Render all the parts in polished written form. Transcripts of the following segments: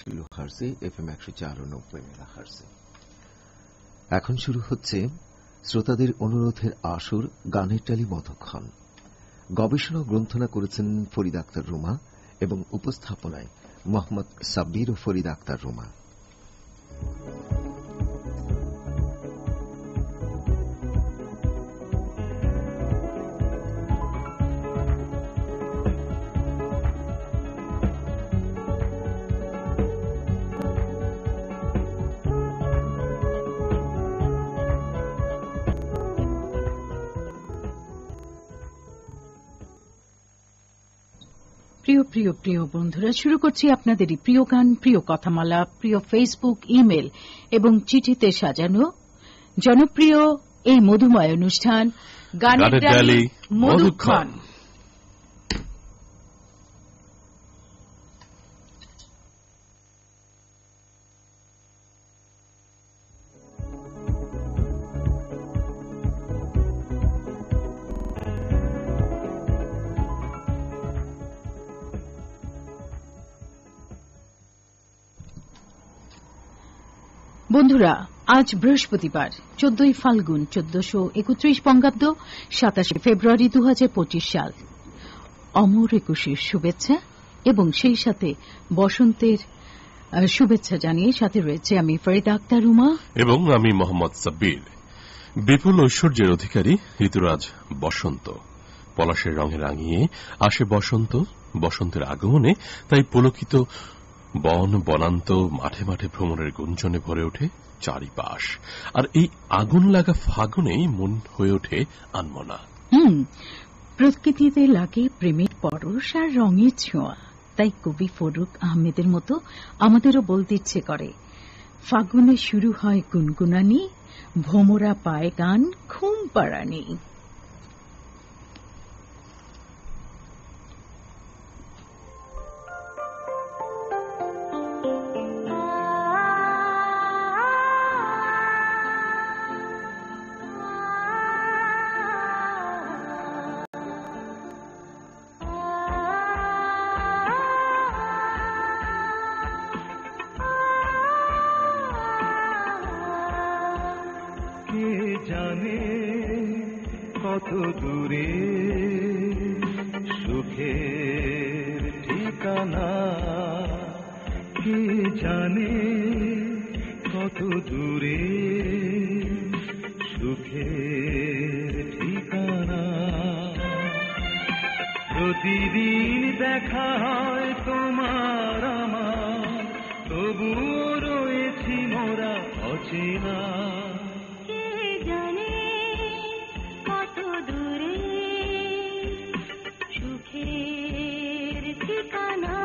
কিলোহার্টজে, FM 104.90 মেগাহার্টজে। এখন শুরু হচ্ছে শ্রোতাদের অনুরোধের আসর গানের টালি মতক্ষণ। গবেষণা ও গ্রন্থনা করেছেন ফরিদ আক্তার রুমা এবং উপস্থাপনায় মোহাম্মদ সাব্বির ও ফরিদ আক্তার রুমা। প্রিয় প্রিয় প্রিয় বন্ধুরা, শুরু করছি আপনাদেরই প্রিয় গান, প্রিয় কথামালা, প্রিয় ফেসবুক, ইমেল এবং চিঠিতে সাজানো জনপ্রিয় এই মধুময় অনুষ্ঠান গানের ডালি মধুক্ষণ। বন্ধুরা, আজ বৃহস্পতিবার 14 ফাল্গুন 1431 বঙ্গাব্দ, 27 ফেব্রুয়ারি 2025 সাল। অমর একুশের শুভেচ্ছা এবং সেই সাথে বসন্তের শুভেচ্ছা জানিয়ে সাথে রয়েছে আমি ফরিদা আক্তার রুমা এবং আমি মোহাম্মদ সাব্বির। বিপুল ঐশ্বর্যের অধিকারী ঋতুরাজ বসন্ত, পলাশের রঙে রাঙিয়ে আসে বসন্ত। বসন্তের আগমনে তাই পুলকিত বন বনান্ত, মাঠে মাঠে ভ্রমণের গুঞ্জনে ভরে ওঠে চারিপাশ। আর এই আগুন লাগা ফাগুনেই মন হয়ে ওঠে আনমনা। প্রকৃতিতে লাগে প্রেমের পরশ আর রঙের ছোঁয়া। তাই কবি ফরুক আহমেদের মতো আমাদেরও বলতে ইচ্ছে করে, ফাগুনে শুরু হয় গুনগুনানি, ভোমরা পায় গান ঘুম পাড়ানি। কত দূরে সুখের ঠিকানা, কে জানে কত দূরে সুখের ঠিকানা। প্রতিদিন দেখা হয় তোমার আমার, তবুও রয়েছি মোরা অচেনা। কে জানে কত দূরে সুখের ঠিকানা।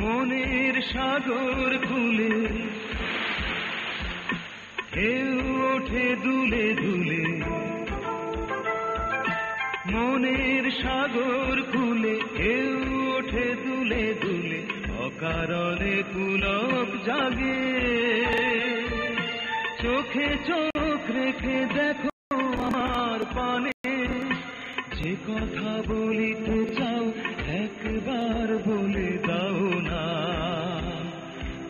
মনের সাগর খুলে ঢেউ ওঠে দুলে দুলে, মনের সাগর খুলে ঢেউ ওঠে দুলে দুলে, অকারণে পুলক জাগে। চোখে চোখ রেখে দেখো আমার পানে, যে কথা বলিতে চাও একবার বলে দাও না।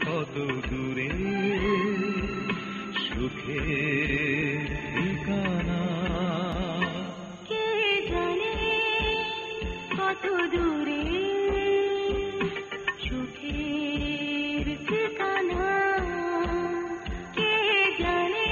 কত দূরে সুখের ঠিকানা, কে জানে কত দূরে সুখের ঠিকানা। কে জানে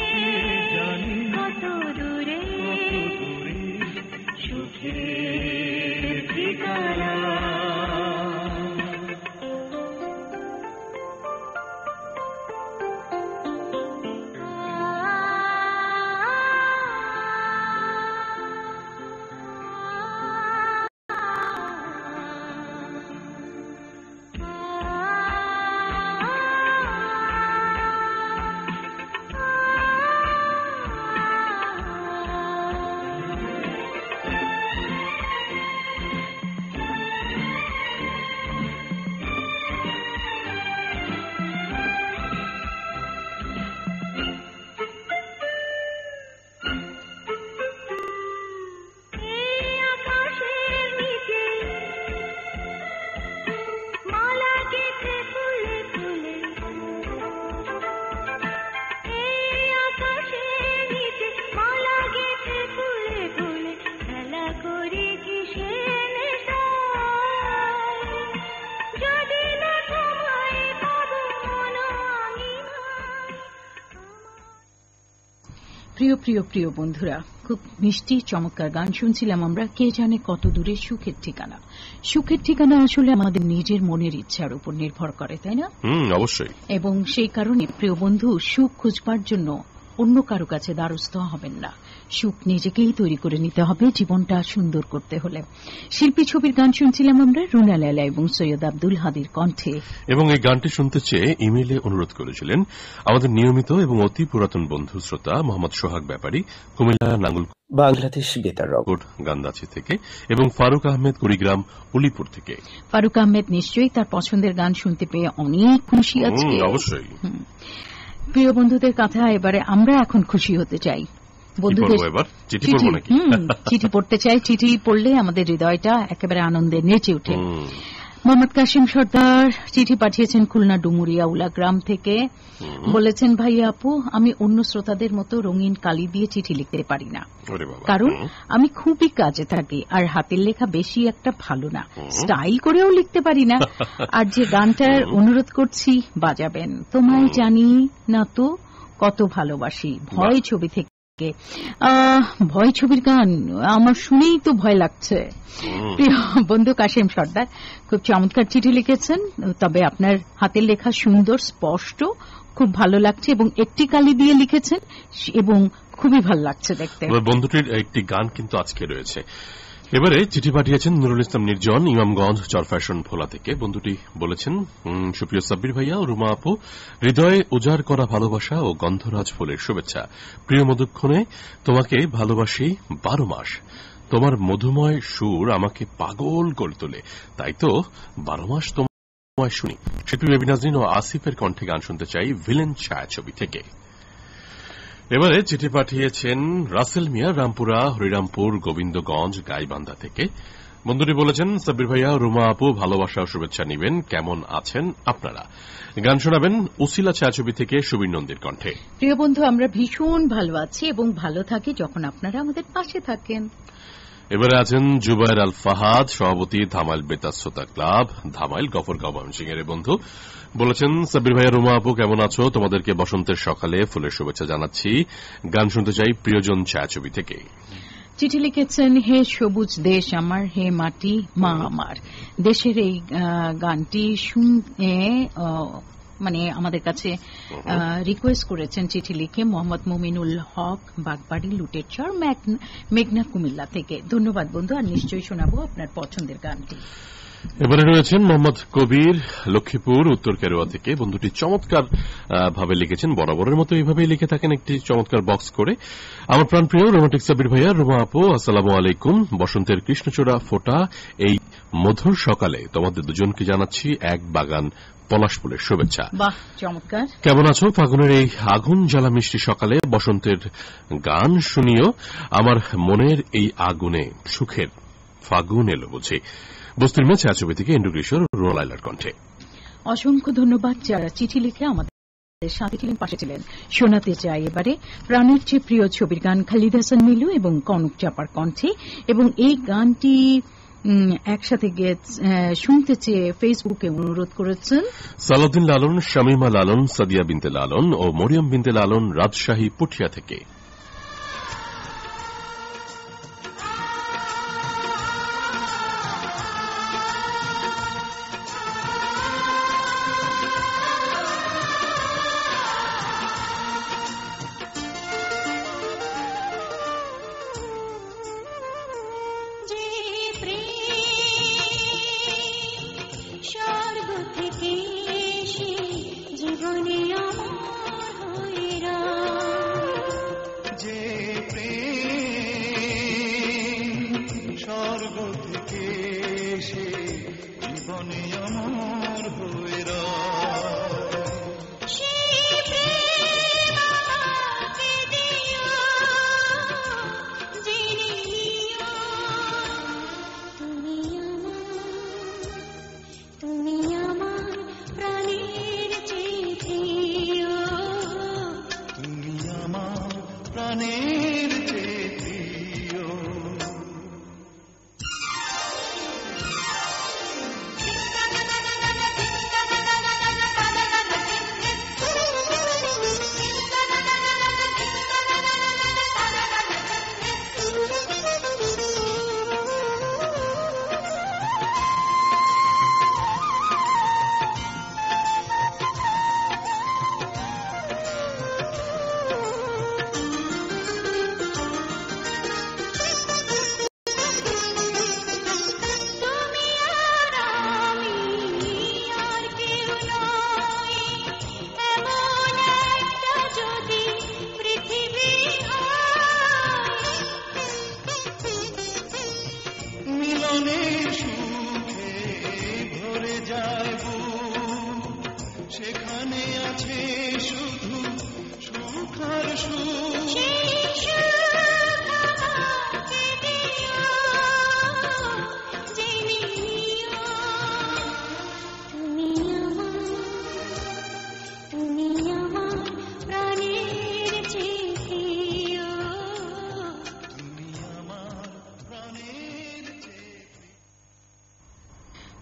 প্রিয় প্রিয় প্রিয় বন্ধুরা, খুব মিষ্টি চমৎকার গান শুনছিলাম আমরা। কে জানে কত দূরে সুখের ঠিকানা। সুখের ঠিকানা আসলে আমাদের নিজের মনের ইচ্ছার উপর নির্ভর করে, তাই না? অবশ্যই। এবং সেই কারণে প্রিয় বন্ধু, সুখ খুঁজবার জন্য অন্য কারো কাছে দ্বারস্থ হবেন না। সুখ নিজেকেই তৈরি করে নিতে হবে জীবনটা সুন্দর করতে হলে। শিল্পী ছবির গান শুনছিলাম আমরা রুনা লায়লা এবং সৈয়দ আব্দুল হাদীর কণ্ঠে। এবং এই গানটি শুনতে চেয়ে ইমেইলে অনুরোধ করেছিলেন আমাদের নিয়মিত এবং অতি পুরাতন বন্ধু শ্রোতা মোহাম্মদ সোহাগ ব্যাপারী, কুমিল্লা নাঙ্গল বাংলাদেশ বেতার গান্দাচি থেকে, এবং ফারুক আহমেদ কুড়িগ্রাম উলিপুর থেকে। ফারুক আহমেদ নিশ্চয়ই তার পছন্দের গান শুনতে পেয়ে অনেক খুশি আছে। অবশ্যই। প্রিয় বন্ধুদের কথা এবারে আমরা এখন খুশি হতে চাই। বন্ধুদের চিঠি পড়তে চাই। চিঠি পড়লে আমাদের হৃদয়টা একেবারে আনন্দে নেচে ওঠে। মোহাম্মদ কাশিম সর্দার চিঠি পাঠিয়েছেন খুলনা ডুমুরিয়া উলা গ্রাম থেকে। বলেছেন, ভাইয়া আপু, আমি অন্য শ্রোতাদের মতো রঙিন কালি দিয়ে চিঠি লিখতে পারি না, কারণ আমি খুবই কাজে থাকি আর হাতের লেখা বেশি একটা ভালো না, স্টাইল করেও লিখতে পারি না। আর যে গানটার অনুরোধ করছি বাজাবেন, তোমায় জানি না তো কত ভালোবাসি, ভয় ছবি থেকে। ভয় ছবির গান আমার শুনেই তো ভয় লাগছে। প্রিয় বন্ধু কাশিম সর্দার খুব চমৎকার চিঠি লিখেছেন, তবে আপনার হাতের লেখা সুন্দর, স্পষ্ট, খুব ভালো লাগছে এবং একটি কালি দিয়ে লিখেছেন এবং খুবই ভালো লাগছে দেখতে। বন্ধুটির একটি গান কিন্তু আজকে রয়েছে। এবারে চিঠি পাঠিয়েছেন নুরুল ইসলাম নির্জন, ইমামগঞ্জ চরফ্যাশন ভোলা থেকে। বন্ধুটি বলেছেন, সুপ্রিয় সাব্বির ভাইয়া ও রুমা আপু, হৃদয়ে উজাড় করা ভালোবাসা ও গন্ধরাজ ফুলের শুভেচ্ছা। প্রিয় মধুক্ষণে তোমাকে ভালোবাসি 12 মাস। তোমার মধুময় সুর আমাকে পাগল করে তোলে, তাই তো 12 মাস তোমায় শুনি। শিল্পী বেবি নাজরিন ও আসিফের কণ্ঠে গান শুনতে চাই ভিলেন ছায়াছবি থেকে। এবারে চিঠি পাঠিয়েছেন রাসেল মিয়া, রামপুরা হরিরামপুর গোবিন্দগঞ্জ গাইবান্ধা থেকে। বন্ধুটি বলেছেন, সাব্বির ভাইয়া রুমা আপু, ভালোবাসা ও শুভেচ্ছা নিবেন, কেমন আছেন আপনারা? গান শোনাবেন উসিলা ছায়াছবি থেকে সুবীর নন্দীর কণ্ঠে। প্রিয় বন্ধু, আমরা ভীষণ ভালো আছি এবং ভালো থাকি যখন আপনারা আমাদের পাশে থাকেন। এবারে আছেন জুবায়ের আল ফাহাদ, সভাপতি ধামাইল বেতার শ্রোতা ক্লাব, ধামাইল গফরগাঁও ময়মনসিংহ এর বন্ধু। বলেছেন, সাব্বির ভাইয়া রুমা আপু কেমন আছো? তোমাদেরকে বসন্তের সকালে ফুলের শুভেচ্ছা জানাচ্ছি। গান শুনতে চাই প্রিয়জন ছায়াছবি থেকে। চিঠি লিখেছেন, হে সবুজ দেশ আমার, হে মাটি মা আমার। দেশের এই গানটি শুনে মানে আমাদের কাছে রিকোয়েস্ট করেছেন চিঠি লিখে মোহাম্মদ মুমিনুল হক, বাগবাড়ি লুটেরচর, মেঘনা কুমিল্লা থেকে। ধন্যবাদ বন্ধু, আর নিশ্চয়ই শোনাবো আপনার পছন্দের গানটি। এবারে রয়েছেন মোহাম্মদ কবির, লক্ষ্মীপুর উত্তর কেরোয়া থেকে। বন্ধুটি চমৎকার ভাবে লিখেছেন, বরাবরের মতো এইভাবেই লিখে থাকেন একটি চমৎকার বক্স করে। আমার প্রাণপ্রিয় রোমান্টিক সাব্বির ভাইয়া রুমা আপু, আসসালামু আলাইকুম। বসন্তের কৃষ্ণচূড়া ফোটা এই মধুর সকালে তোমাদের দুজনকে জানাচ্ছি এক বাগান পলাশ ফুলের শুভেচ্ছা। বাহ, চমৎকার। কেমন আছো? ফাগুনের এই আগুন জ্বালা মিষ্টি সকালে বসন্তের গান শুনিও, আমার মনের এই আগুনে সুখের ফাগুন এলো বুঝি। বস্তির মেয়ে ছায়াছবি থেকে ইন্দ্রকিশোর, রোলাইলার কণ্ঠে। অসংখ্য ধন্যবাদ যারা চিঠি লিখে আমাদের সাথে ছিলেন, পাশে ছিলেন। শোনাতে চাই এবারে প্রাণের চেয়ে প্রিয় ছবির গান, খালিদ হাসান মিলু এবং কনক চাপার কণ্ঠে। এবং এই গানটি একসাথে শুনতে চেয়ে ফেসবুকে অনুরোধ করেছেন সালাউদ্দিন লালন, শামীমা লালন, সাদিয়া বিনতে লালন ও মরিয়ম বিনতে লালন, রাজশাহী পুঠিয়া থেকে।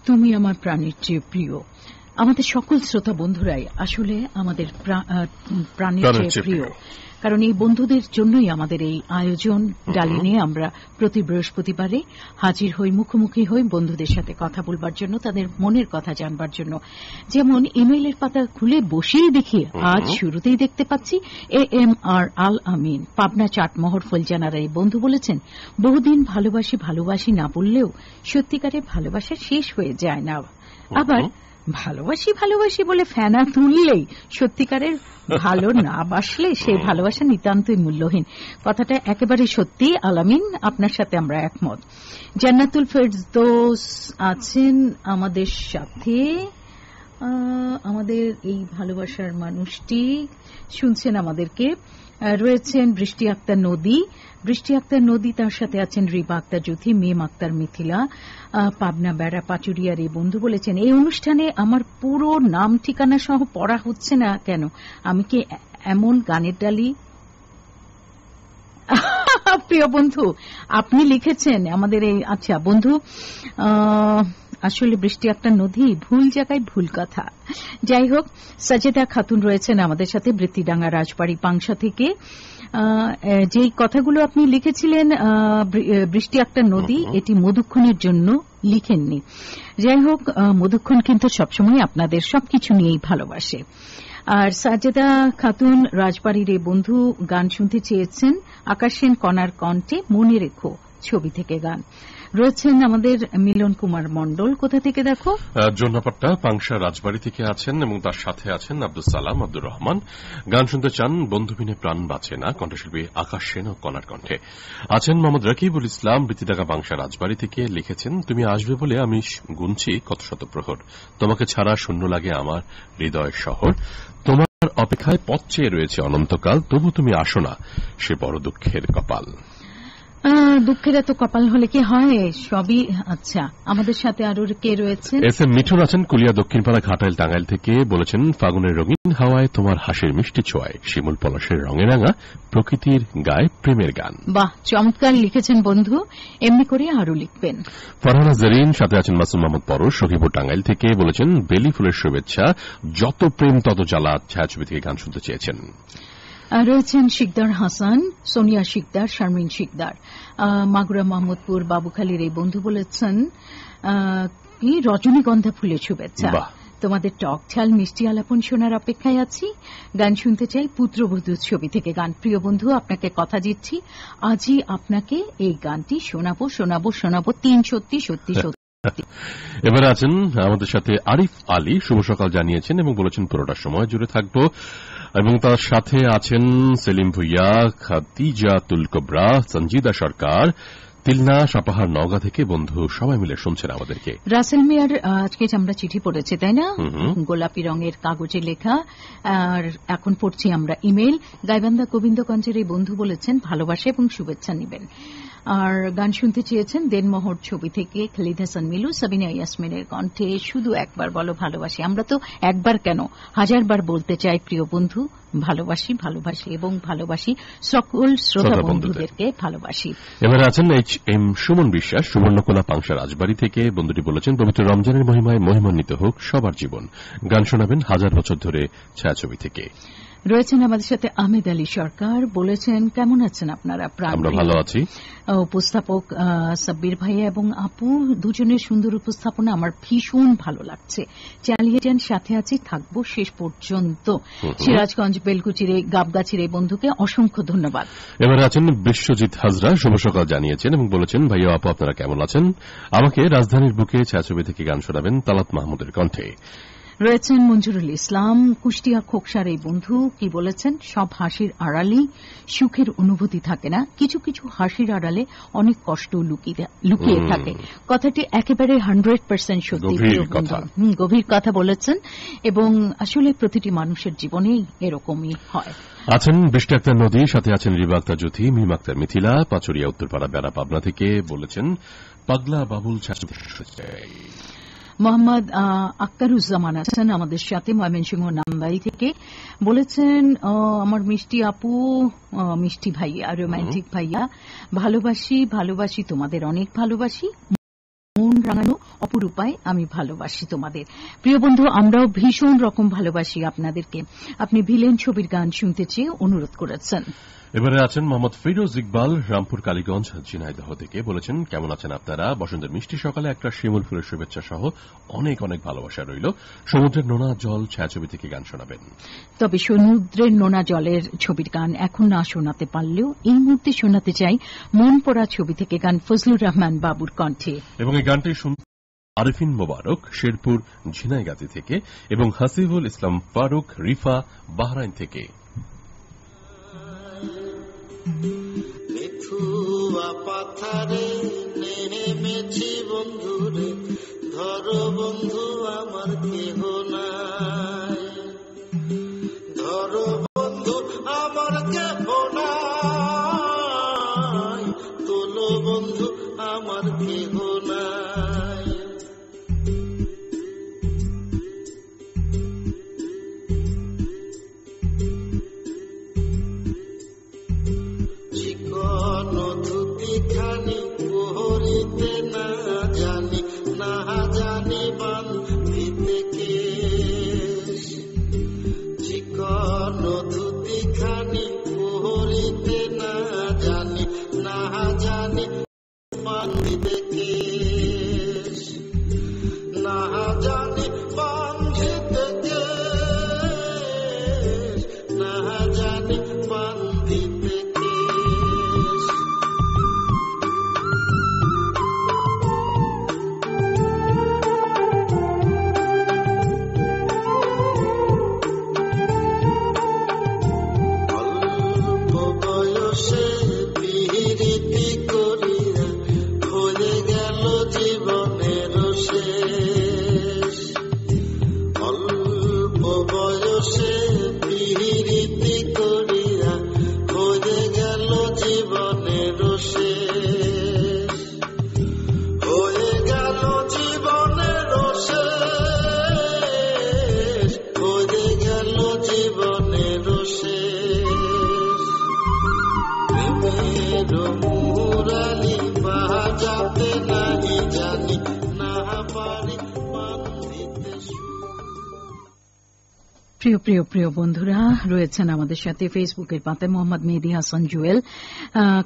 তুমি আমার প্রাণের চেয়ে প্রিয়। আমাদের সকল শ্রোতা বন্ধুরাই আসলে আমাদের প্রাণের চেয়ে প্রিয়, কারণ এই বন্ধুদের জন্যই আমাদের এই আয়োজন ডালি নিয়ে আমরা প্রতি বৃহস্পতিবারে হাজির হই, মুখোমুখি হই বন্ধুদের সাথে কথা বলবার জন্য, তাদের মনের কথা জানবার জন্য। যেমন ইমেইলের পাতা খুলে বসেই দেখি আজ শুরুতেই দেখতে পাচ্ছি AMR আল আমিন, পাবনা চাটমোহর ফুলজানার এই বন্ধু বলেছেন, বহুদিন ভালোবাসি ভালোবাসি না বললেও সত্যিকারের ভালোবাসা শেষ হয়ে যায় না। আবার ভালোবাসি ভালোবাসি বলে ফেনা তুললেই সত্যিকারের ভালো না বাসলে সেই ভালোবাসা নিতান্তই মূল্যহীন। কথাটা একেবারে সত্যি আলামিন, আপনার সাথে আমরা একমত। জান্নাতুল ফেরদৌস আছেন আমাদের সাথে, আমাদের এই ভালোবাসার মানুষটি শুনছেন আমাদেরকে। রয়েছেন বৃষ্টি আক্তার নদী, তার সাথে আছেন রিবা আক্তার জ্যোতি, মেম আক্তার মিথিলা, পাবনা বেড়া পাচুরিয়ার এই বন্ধু বলেছেন, এই অনুষ্ঠানে আমার পুরো নাম ঠিকানা সহ পড়া হচ্ছে না কেন, আমি কি এমন গানের ডালি? প্রিয় বন্ধু, আপনি লিখেছেন আমাদের এই, আচ্ছা বন্ধু, আসলে বৃষ্টি একটা নদী, ভুল জায়গায় ভুল কথা। যাই হোক, সাজেদা খাতুন রয়েছেন আমাদের সাথে বৃত্তিডাঙ্গা রাজবাড়ি পাংশা থেকে। যেই কথাগুলো আপনি লিখেছিলেন বৃষ্টি একটা নদী, এটি মধুক্ষণের জন্য লিখেননি। যাই হোক, মধুক্ষণ কিন্তু সবসময় আপনাদের সবকিছু নিয়েই ভালোবাসে। আর সাজেদা খাতুন রাজবাড়ির এই বন্ধু গান শুনতে চেয়েছেন আকাশ সেন কণার কণ্ঠে মনে রেখো ছবি থেকে গান। রয়েছেন আমাদের মিলন কুমার মণ্ডল, কোথা থেকে দেখো, জন্নাপাট্টা পাংশা রাজবাড়ি থেকে আছেন, এবং তার সাথে আছেন আব্দুল সালাম আব্দুর রহমান। গান শুনতে চান বন্ধুবিনে প্রাণ বাঁচে না, কণ্ঠশিল্পী আকাশ সেন ও কণার কণ্ঠে। আছেন মোহাম্মদ রাকিবুল ইসলাম বৃত্তিডাঙ্গা পাংশা রাজবাড়ি থেকে, লিখেছেন, তুমি আসবে বলে আমি গুনছি কত শত প্রহর, তোমাকে ছাড়া শূন্য লাগে আমার হৃদয়ের শহর, তোমার অপেক্ষায় পথ চেয়ে রয়েছে অনন্তকাল, তবু তুমি আসো না, সে বড় দুঃখের কপাল। দুঃখের এত কপাল হলে কি হয়, সবই। আচ্ছা, আমাদের সাথে আরো কে রয়েছেন? এস এম মিঠুন আছেন কুলিয়া দক্ষিণপাড়া ঘাটাইল টাঙ্গাইল থেকে, বলেছেন, ফাগুনের রঙিন হাওয়ায় তোমার হাসির মিষ্টি ছোঁয়ায়, শিমুল পলাশের রঙে রাঙা প্রকৃতির গায়ে প্রেমের গান। বাহ, চমৎকার লিখেছেন বন্ধু, এমনি করে আরো লিখবেন। ফারহানা জরিন, সাথে আছেন মাসুম মাহমুদ পরশ সখীপুর টাঙ্গাইল থেকে, বলেছেন, বেলি ফুলের শুভেচ্ছা, যত প্রেম তত জ্বালা ছায়াছবি থেকে গান শুনতে চেয়েছেন। রয়েছেন শিকদার হাসান, সোনিয়া শিকদার, শারমিন শিকদার, মাগুরা মোহাম্মদপুর বাবুখালীর এই বন্ধু বলেছেন, রজনীগন্ধা ফুলের শুভেচ্ছা, তোমাদের টক ঝাল মিষ্টি আলাপন শোনার অপেক্ষায় আছি, গান শুনতে চাই পুত্রবধূ ছবি থেকে গান। প্রিয় বন্ধু, আপনাকে কথা দিচ্ছি আজই আপনাকে এই গানটি শোনাবো 3 সত্যি সত্যি সত্যি। এবারে আছেন আমাদের সাথে আরিফ আলী, শুভ সকাল জানিয়েছেন এবং বলেছেন পুরোটা সময় জুড়ে থাকবো, এবং তার সাথে আছেন সেলিম ভুইয়া, খাদিজাতুল কোবরা, সঞ্জিদা সরকার, তিলনা সাপাহার নওগাঁ থেকে বন্ধু সবাই মিলে শুনছেন আমাদেরকে। রাসেল মিয়ার আজকে আমরা চিঠি পড়েছি, তাই না? গোলাপি রঙের কাগজে লেখা, আর এখন পড়ছি আমরা ইমেল। গাইবান্ধা গোবিন্দগঞ্জের এই বন্ধু বলেছেন ভালোবাসা এবং শুভেচ্ছা নেবেন, আর গান শুনতে চেয়েছেন দেনমোহর ছবি থেকে খালিদ হাসান মিলু, সাবিনা ইয়াসমিনের কণ্ঠে শুধু একবার বলো ভালোবাসি। আমরা তো একবার কেন, হাজারবার বলতে চাই প্রিয় বন্ধু, ভালোবাসি ভালোবাসি এবং ভালোবাসি সকল শ্রোতা বন্ধুদেরকে ভালোবাসি। এবারে আছেন HM সুমন বিশ্বাস, সুবর্ণকোনা পাংশা রাজবাড়ি থেকে, বন্ধুটি বলেছেন, পবিত্র রমজানের মহিমায় মহিমান্বিত হোক সবার জীবন, গান শোনাবেন হাজার বছর ধরে ছায়াছবি থেকে। রয়েছেন আমাদের সাথে আহমেদ আলী সরকার, বলেছেন, কেমন আছেন আপনারা? আমরা ভালো আছি। উপস্থাপক সাব্বির ভাইয়া এবং আপু দুজনের সুন্দর উপস্থাপনা আমার ভীষণ ভালো লাগছে, চালিয়ে যান, সাথে আছি, থাকবো শেষ পর্যন্ত। সিরাজগঞ্জ বেলকুচির গাবগাছির এই বন্ধুকে অসংখ্য ধন্যবাদ। এবারে আছেন বিশ্বজিৎ হাজরা, শুভ সকাল জানিয়েছেন এবং বলেছেন, ভাইয়া আপু আপনারা কেমন আছেন, আমাকে রাজধানীর বুকে ছায়াছবি থেকে গান শোনাবেন তালাত মাহমুদের কণ্ঠে। রয়েছেন মঞ্জুরুল ইসলাম, কুষ্টিয়া খোকসার এই বন্ধু কি বলেছেন, সব হাসির আড়ালেই সুখের অনুভূতি থাকে না, কিছু কিছু হাসির আড়ালে অনেক কষ্ট লুকিয়ে থাকে। কথাটি একেবারে 100% সত্যি। গভীর কথা বলেছেন, এবং আসলে প্রতিটি মানুষের জীবনেই এরকমই হয়। আছেন বৃষ্টি আক্তার নদী, সাথে আছেন রিবা আক্তার জ্যোতি, মিম আক্তার মিথিলা, পাচুরিয়া উত্তরপাড়া বেড়া পাবনা থেকে বলেছেন পাগলা বাবুল মোহাম্মদ আক্তারুজ্জামান আছেন আমাদের সাথে ময়মনসিংহ নামবাড়ি থেকে, বলেছেন আমার মিষ্টি আপু, মিষ্টি ভাইয়া, রোমান্টিক ভাইয়া, ভালোবাসি তোমাদের, অনেক ভালোবাসি, মন রাঙানো অপরূপায় আমি ভালোবাসি তোমাদের। প্রিয় বন্ধু, আমরাও ভীষণ রকম ভালোবাসি আপনাদেরকে। আপনি ভিলেন ছবির গান শুনতে চেয়ে অনুরোধ করেছেন। এবারে আছেন মোহাম্মদ ফিরোজ ইকবাল, রামপুর কালীগঞ্জ, ঝিনাইদহ থেকে, বলেছেন কেমন আছেন আপনারা? বসন্তের মিষ্টি সকালে একটা শিমুল ফুলের শুভেচ্ছা সহ অনেক অনেক ভালোবাসা রইল। সমুদ্রের নোনা জল ছায়াছবি থেকে গান শোনাবেন। তবে সমুদ্রের নোনা জলের ছবির গান এখন না শোনাতে পারলেও এই মুহূর্তে শোনাতে চাই মন পড়া ছবি থেকে গান, ফজলুর রহমান বাবুর কণ্ঠে। এবং এই গানটি আরিফিন মোবারক, শেরপুর ঝিনাইগাতি থেকে, এবং হাসিবুল ইসলাম ফারুক, রিফা, বাহরাইন থেকে। মিথুয়া পাথারে নেমেছি বন্ধুরে, ধরো বন্ধু আমার কেহ নাই, ধরো বন্ধু আমার কেহ নাই, তোলো বন্ধু আমার কেহ নাই। চিকন ধুতি খানি পহরিতে না জানি, না জানি বান্ধিতে কেশ, চিকন ধুতি খানি পহরিতে না জানি, না জানি বান্ধিতে কেশ, না জানি বান্ধিতে কেশ, না জানি বান্ধিতে। প্রিয় প্রিয় প্রিয় বন্ধুরা, রয়েছেন আমাদের সাথে ফেসবুকের পাতায় মোহাম্মদ মেহেদী হাসান জুয়েল,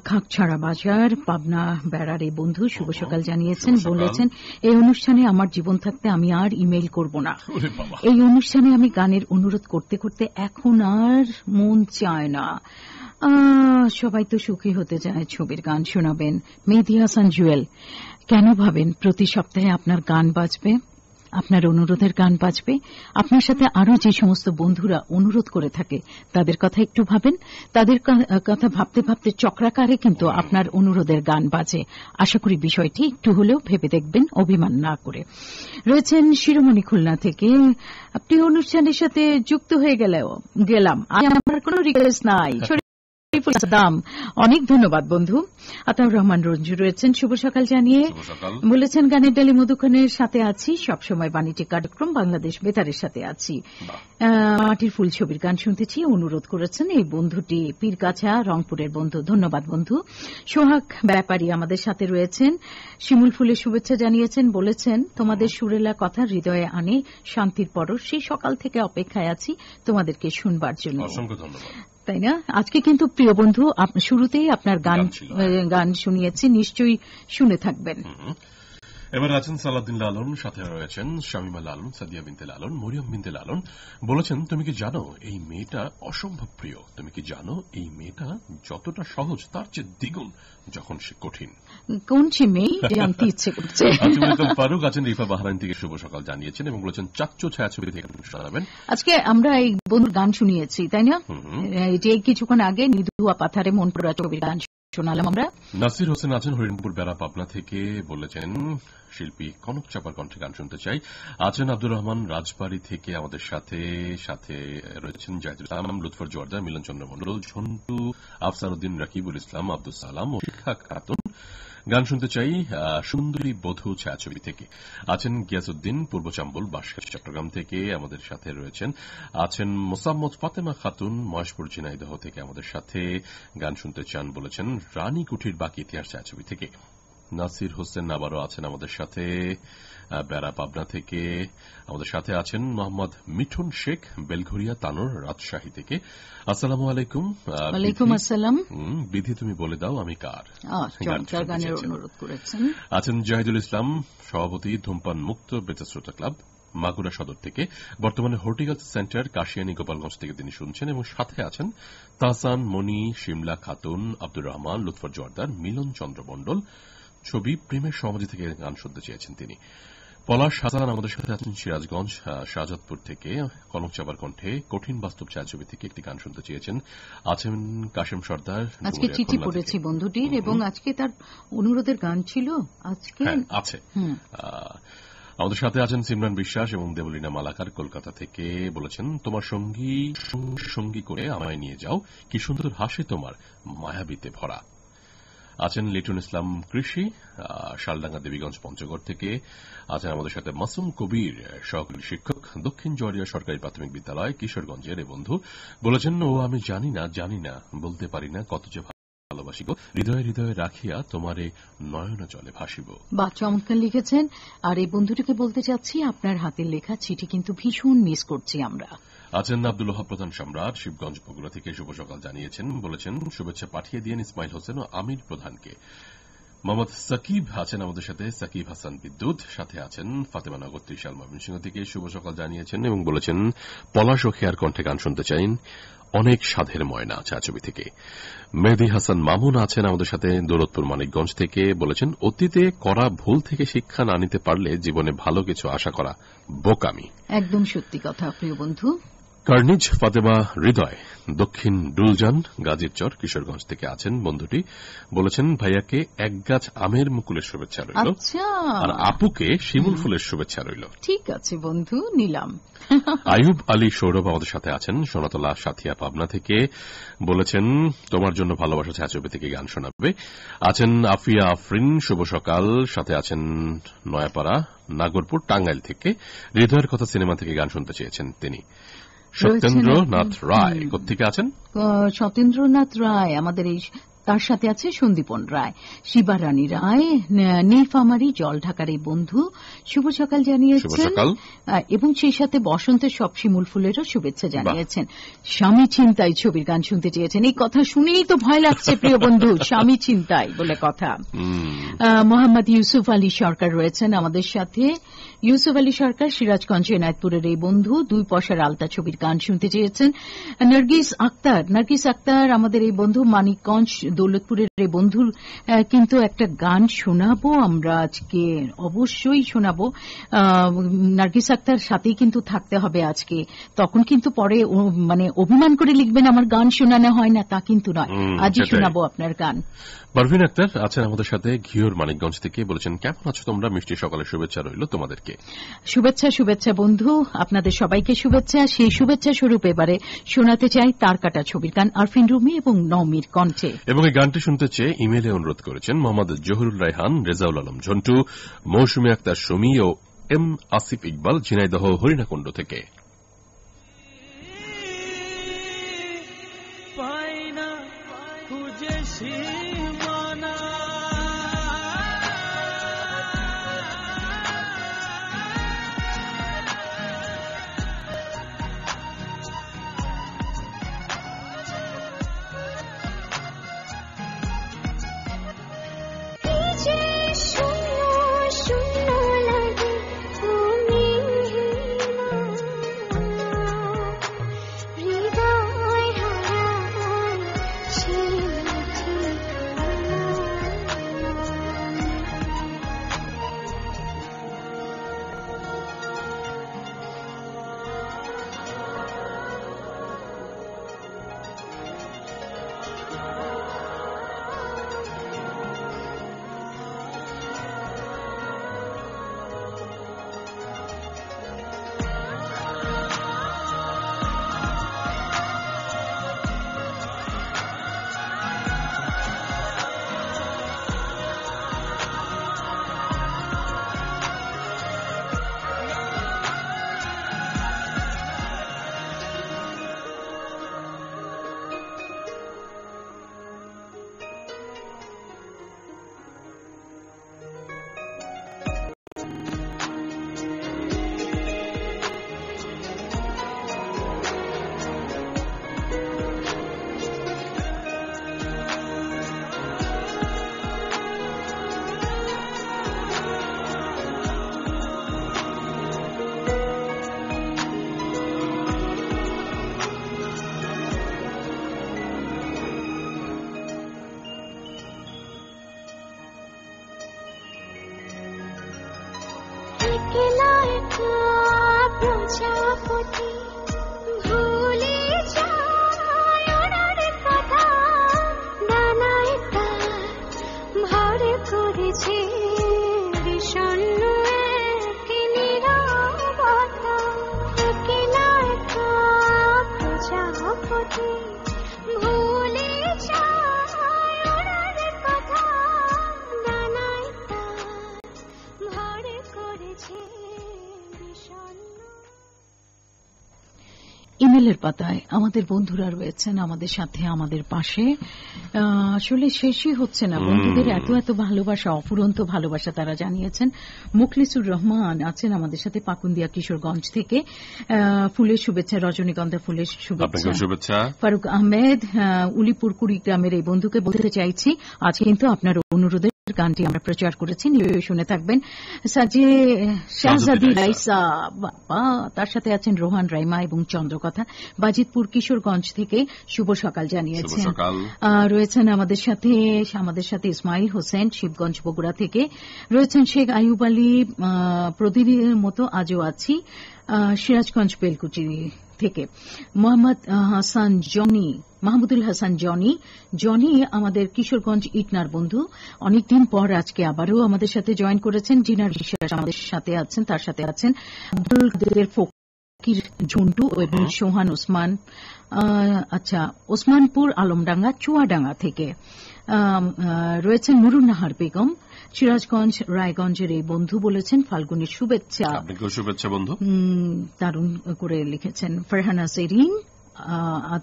খাকছড়া বাজার, পাবনা বেড়ার এই বন্ধু শুভ সকাল জানিয়েছেন। বলেছেন এই অনুষ্ঠানে আমার জীবন থাকতে আমি আর ইমেইল করব না। এই অনুষ্ঠানে আমি গানের অনুরোধ করতে করতে এখন আর মন চায় না। সবাই তো সুখী হতে চায়, ছবির গান শোনাবেন। মেহেদী হাসান জুয়েল, কেন ভাবেন প্রতি সপ্তাহে আপনার গান বাজবে, আপনার অনুরোধের গান বাজবে? আপনার সাথে আরও যে সমস্ত বন্ধুরা অনুরোধ করে থাকে তাদের কথা একটু ভাবেন। তাদের কথা ভাবতে ভাবতে চক্রাকারে কিন্তু আপনার অনুরোধের গান বাজে। আশা করি বিষয়টি একটু হলেও ভেবে দেখবেন, অভিমান না করে। রয়েছেন শিরোমণি খুলনা থেকে, আপনি অনুষ্ঠানের সাথে যুক্ত হয়ে গেলাম, আমার কোনো রিকোয়েস্ট নাই। দাম অনেক ধন্যবাদ বন্ধু। আতাউর রহমান রঞ্জু রয়েছেন শুভ সকাল জানিয়ে, বলেছেন গানের ডালি মধুখানের সাথে আছি সবসময়, বাণিজ্যিক কার্যক্রম বাংলাদেশ বেতারের সাথে আছি, মাটির ফুল ছবির গান শুনতেছি অনুরোধ করেছেন এই বন্ধুটি, পীরগাছা রংপুরের বন্ধু। ধন্যবাদ বন্ধু। সোহাগ ব্যাপারী আমাদের সাথে রয়েছেন, শিমুল ফুলের শুভেচ্ছা জানিয়েছেন, বলেছেন তোমাদের সুরেলা কথা হৃদয়ে আনে শান্তির পরশ, সেই সকাল থেকে অপেক্ষায় আছি তোমাদেরকে শুনবার জন্য। অসংখ্য ধন্যবাদ। তাই না? আজকে কিন্তু প্রিয় বন্ধু শুরুতেই আপনার গান শুনিয়েছি, নিশ্চয়ই শুনে থাকবেন। এবার আছেন সালাউদ্দিন লালন, সাথে রয়েছেন শামিমা লালন, সাদিয়া বিনতে লালন, মরিয়ম বিনতে লালন। বলেছেন, তুমি কি জানো এই মেয়েটা অসম্ভব প্রিয়? তুমি কি জানো এই মেয়েটা যতটা সহজ তার চেয়ে দ্বিগুণ যখন সে কঠিন। কোন সে মেয়ে জানতে ইচ্ছে করছে। ফারুক আছেন রিফা বাহরাইন থেকে শুভ সকাল জানিয়েছেন এবং বলেছেন চাচ্চু ছায়াছবি থেকে শোনাবেন। আজকে আমরা এই বন্ধুর গান শুনিয়েছি, তাই না? যে কিছুক্ষণ আগে নিধুয়া পাথারে মন পোড়া ছবির গান শোনালাম আমরা। নাসির হোসেন আছেন হরিণপুর বেড়া পাবনা থেকে, বলেছেন শিল্পী কনক চাপার কণ্ঠে গান শুনতে চাই। আছেন আব্দুর রহমান রাজবাড়ী থেকে আমাদের সাথে সাথে রয়েছেন জাহিদুল ইসলাম, লুৎফর জোয়ারদার, মিলন চন্দ্র মন্ডল, ঝন্টু, আফসার উদ্দিন, রাকিবুল ইসলাম, আব্দুল সালাম ও শিখা খাতুন। গান শুনতে চাই সুন্দরী বধূ ছায়াছবি থেকে। আছেন গিয়াসউদ্দিন পূর্ব চাম্বল বাঁশখালী চট্টগ্রাম থেকে আমাদের সাথে রয়েছেন। আছেন মোসাম্মদ ফাতেমা খাতুন মহেশপুর ঝিনাইদহ থেকে আমাদের সাথে গান শুনতে চান, বলেছেন রানী কুঠির বাকি ইতিহাস ছায়াছবি থেকে। নাসির হোসেন আবারও আছেন আমাদের সাথে বেড়া পাবনা থেকে। আমাদের সাথে আছেন মোহাম্মদ মিঠুন শেখ বেলঘরিয়া তানোর রাজশাহী থেকে। আসসালামু আলাইকুম। ওয়ালাইকুম আসসালাম। বিধি তুমি বলে দাও আমি কার গানের অনুরোধ করেছেন। আছেন জাহিদুল ইসলাম, সভাপতি ধূমপান মুক্ত বেতা শ্রোতা ক্লাব মাগুরা সদর থেকে, বর্তমানে হর্টিকালচার সেন্টার কাশিয়ানী গোপালগঞ্জ থেকে তিনি শুনছেন এবং সাথে আছেন তাহসান, মনি, শিমলা খাতুন, আব্দুর রহমান, লুৎফর জোয়ারদার, মিলন চন্দ্র মন্ডল। ছবি প্রেমের সমাধি থেকে গান শুনতে চেয়েছেন তিনি। পলাশ হাসান আমাদের সাথে আছেন সিরাজগঞ্জ শাহজাদপুর থেকে, কনক চাপার কণ্ঠে কঠিন বাস্তব ছায়াছবি থেকে একটি গান শুনতে চেয়েছেন। আছেন কাশেম সর্দার। আজকে চিঠি পড়েছি বন্ধুটির এবং আজকে তার অনুরোধের গান ছিল আজকে আছে। আমাদের সাথে আছেন সিমরান বিশ্বাস এবং দেবলীনা মালাকার কলকাতা থেকে, বলেছেন তোমার সঙ্গী সঙ্গী করে আমায় নিয়ে যাও, কি সুন্দর হাসে তোমার মায়াবীতে ভরা। আছেন লিটন ইসলাম কৃষি শালডাঙ্গা দেবীগঞ্জ পঞ্চগড় থেকে। আছেন আমাদের সাথে মাসুম কবির, সহকারী শিক্ষক, দক্ষিণ জড়িয়া সরকারি প্রাথমিক বিদ্যালয় কিশোরগঞ্জের বন্ধু, বলেছেন ও আমি জানি না বলতে পারি না কত যে ভালোবাসি গো, হৃদয়ে হৃদয়ে রাখিয়া তোমারে নয়ন জলে ভাসিব। বা চমৎকার লিখেছেন। আর এই বন্ধুটিকে বলতে চাচ্ছি আপনার হাতের লেখা চিঠি কিন্তু ভীষণ মিস করছি আমরা। আছেন আব্দুল ওহাব প্রধান সম্রাট শিবগঞ্জ বগুড়া থেকে শুভ সকাল জানিয়েছেন, বলেছেন শুভেচ্ছা পাঠিয়ে দিয়েন ইসমাইল হোসেন ও আমির প্রধানকে। মোহাম্মদ সাকিব আছেন আমাদের সাথে, সাকিব হাসান বিদ্যুৎ, সাথে আছেন ফাতেমা নগর ত্রিশাল ময়মনসিংহ থেকে শুভ সকাল জানিয়েছেন এবং বলেছেন পলাশ ও খেয়ার কণ্ঠে গান শুনতে চাইন অনেক সাধের ময়না ছায়াছবি থেকে। মেহেদি হাসান মামুন আছেন আমাদের সাথে দৌলতপুর মানিকগঞ্জ থেকে, বলেছেন অতীতে করা ভুল থেকে শিক্ষা না নিতে পারলে জীবনে ভালো কিছু আশা করা বোকামি। একদম সত্যি কথা প্রিয় বন্ধু। কার্নিজ ফাতেমা হৃদয় দক্ষিণ ডুলজান গাজীরচর কিশোরগঞ্জ থেকে আছেন বন্ধুটি, বলেছেন ভাইয়াকে এক গাছ আমের মুকুলের শুভেচ্ছা রইল, আর আপুকে শিমুল ফুলের শুভেচ্ছা রইল। ঠিক আছে বন্ধু, নিলাম। আয়ুব আলী সৌরভ আমাদের সাথে আছেন সোনাতলা সাথিয়া পাবনা থেকে, বলেছেন তোমার জন্য ভালোবাসা ছায়াছবি থেকে গান শোনাবে। আছেন আফিয়া আফরিন, শুভ সকাল, সাথে আছেন নয়াপাড়া নাগরপুর টাঙ্গাইল থেকে, হৃদয়ের কথা সিনেমা থেকে গান শুনতে চেয়েছেন তিনি। সত্যেন্দ্রনাথ রায় কোথেকে আছেন? সত্যেন্দ্রনাথ রায় আমাদের এই, তার সাথে আছে সন্দীপন রায়, শিবারানী রায়, নীলফামারী জল ঢাকার এই বন্ধু শুভ সকাল জানিয়েছেন এবং সেই সাথে বসন্তের সব শিমুল ফুলেরও শুভেচ্ছা জানিয়েছেন। স্বামী ছিনতাই ছবির গান শুনতে চেয়েছেন। এই কথা শুনেই তো ভয় লাগছে প্রিয় বন্ধু, স্বামী ছিনতাই বলে কথা। মোহাম্মদ ইউসুফ আলী সরকার রয়েছেন আমাদের সাথে। ইউসুফ আলী সরকার সিরাজগঞ্জ এনায়েতপুরের এই বন্ধু, দুই পয়সার আলতা ছবির গান শুনতে চেয়েছেন। নার্গিস আক্তার আমাদের এই বন্ধু মানিকগঞ্জ দৌলতপুরের এই বন্ধুর কিন্তু একটা গান শোনাবো আমরা আজকে, অবশ্যই শোনাবো। নার্গিস আক্তার সাথেই কিন্তু থাকতে হবে আজকে, তখন কিন্তু পরে মানে অভিমান করে লিখবেন আমার গান শোনানো হয় না, তা কিন্তু নয়, আজই শোনাবো আপনার গান। পারভিন আক্তার আছেন আমাদের সাথে ঘিওর মানিকগঞ্জ থেকে, বলেছেন কেমন আছো তোমরা, মিষ্টি সকালের শুভেচ্ছা রইল তোমাদেরকে। শুভেচ্ছা বন্ধু, আপনাদের সবাইকে শুভেচ্ছা। সেই শুভেচ্ছা স্বরূপ এবারে শোনাতে চাই তার কাটা ছবির গান আরফিন রুমি এবং নওমির কণ্ঠে। এবং এই গানটি শুনতে চেয়ে ইমেইলে অনুরোধ করেছেন মোহাম্মদ জহুরুল রায়হান, রেজাউল আলম ঝন্টু, মৌসুমী আক্তার সুমি ও এম আসিফ ইকবাল ঝিনাইদহ হরিণাকুণ্ড থেকে। শূন্য শূন্য প্রজাপতি ভুলে যায় ওনার কথা, ডানায় তার ভর করেছে বিষণ্ণ এক নীরবতা। একলা একা প্রজাপতি ভুলে যায় ওনার কথা, ডানায় তার ভর করেছে বিষণ্ণ। ইমেলের পাতায় আমাদের বন্ধুরা রয়েছেন আমাদের সাথে, আমাদের পাশে। আসলে শেষই হচ্ছে না বন্ধুদের এত এত ভালোবাসা, অফুরন্ত ভালোবাসা তারা জানিয়েছেন। মুখলিসুর রহমান আছেন আমাদের সাথে পাকুন্দিয়া কিশোরগঞ্জ থেকে। ফুলের শুভেচ্ছা, রজনীগন্ধা ফুলের শুভেচ্ছা। ফারুক আহমেদ উলিপুর কুড়িগ্রামের এই বন্ধুকে বলতে চাইছি, আজ কিন্তু আপনার অনুরোধের গানটি আমরা প্রচার করেছি, নিশ্চয়ই শুনে থাকবেন। শাহজাদি রাইসা, বাবা, তার সাথে আছেন রোহান রাইমা এবং চন্দ্রকথা বাজিতপুর কিশোরগঞ্জ থেকে শুভ সকাল জানিয়েছেন। রয়েছেন আমাদের সাথে ইসমাইল হোসেন শিবগঞ্জ বগুড়া থেকে, রয়েছেন শেখ আইয়ুব আলী, প্রতিদিনের মতো আজও আছি সিরাজগঞ্জ বেলকুচি থেকে, মাহমুদুল হাসান জনি আমাদের কিশোরগঞ্জ ইটনার বন্ধু, অনেকদিন পর আজকে আবারও আমাদের সাথে জয়েন করেছেন। জিনার বিশ্বাস আমাদের সাথে আছেন, তার সাথে আছেন আব্দুল কাদের ফকির ঝুন্টু এবং সোহান ওসমান। ওসমানপুর আলমডাঙ্গা চুয়াডাঙ্গা থেকে রয়েছেন নুরুন নাহার বেগম, সিরাজগঞ্জ রায়গঞ্জের এই বন্ধু বলেছেন ফাল্গুনের শুভেচ্ছা। বন্ধু দারুণ করে লিখেছেন। ফারহানা সেরিন,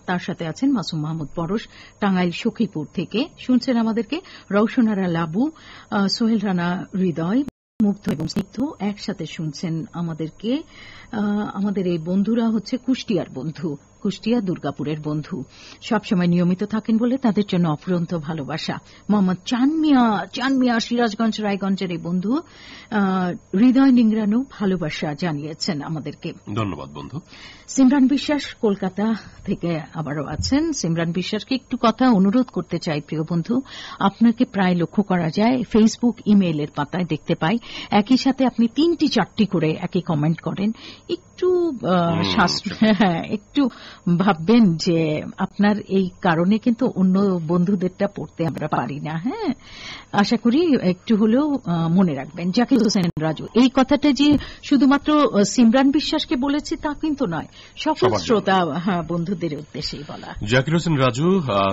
তার সাথে আছেন মাসুম মাহমুদ পরশ টাঙ্গাইল সখীপুর থেকে শুনছেন আমাদেরকে। রওশনারা লাবু, সোহেল রানা হৃদয়, মুগ্ধ এবং স্নিগ্ধ একসাথে শুনছেন আমাদেরকে। আমাদের এই বন্ধুরা হচ্ছে কুষ্টিয়ার বন্ধু, কুষ্টিয়া দুর্গাপুরের বন্ধু, সবসময় নিয়মিত থাকেন বলে তাদের জন্য অফুরন্ত ভালোবাসা। মোহাম্মদ চানমিয়া সিরাজগঞ্জ রায়গঞ্জের এই বন্ধু হৃদয় নিংড়ানো ভালোবাসা জানিয়েছেন আমাদেরকে। ধন্যবাদ বন্ধু। সিমরান বিশ্বাস কলকাতা থেকে আবারও আছেন। সিমরান বিশ্বাসকে একটু কথা অনুরোধ করতে চাই, প্রিয় বন্ধু, আপনাকে প্রায় লক্ষ্য করা যায় ফেসবুক ইমেইলের পাতায় দেখতে পাই, একই সাথে আপনি 3-4টি করে একই কমেন্ট করেন। একটু ভাববেন যে আপনার এই কারণে কিন্তু অন্য বন্ধুদেরটা পড়তে আমরা পারি না। হ্যাঁ, আশা করি একটু হলেও মনে রাখবেন। জাকির হোসেন রাজু, এই কথাটা যে শুধুমাত্র সিমরান বিশ্বাসকে বলেছি তা কিন্তু নয়, সকল শ্রোতা বন্ধুদের উদ্দেশ্যেই বলা। জাকির হোসেন রাজু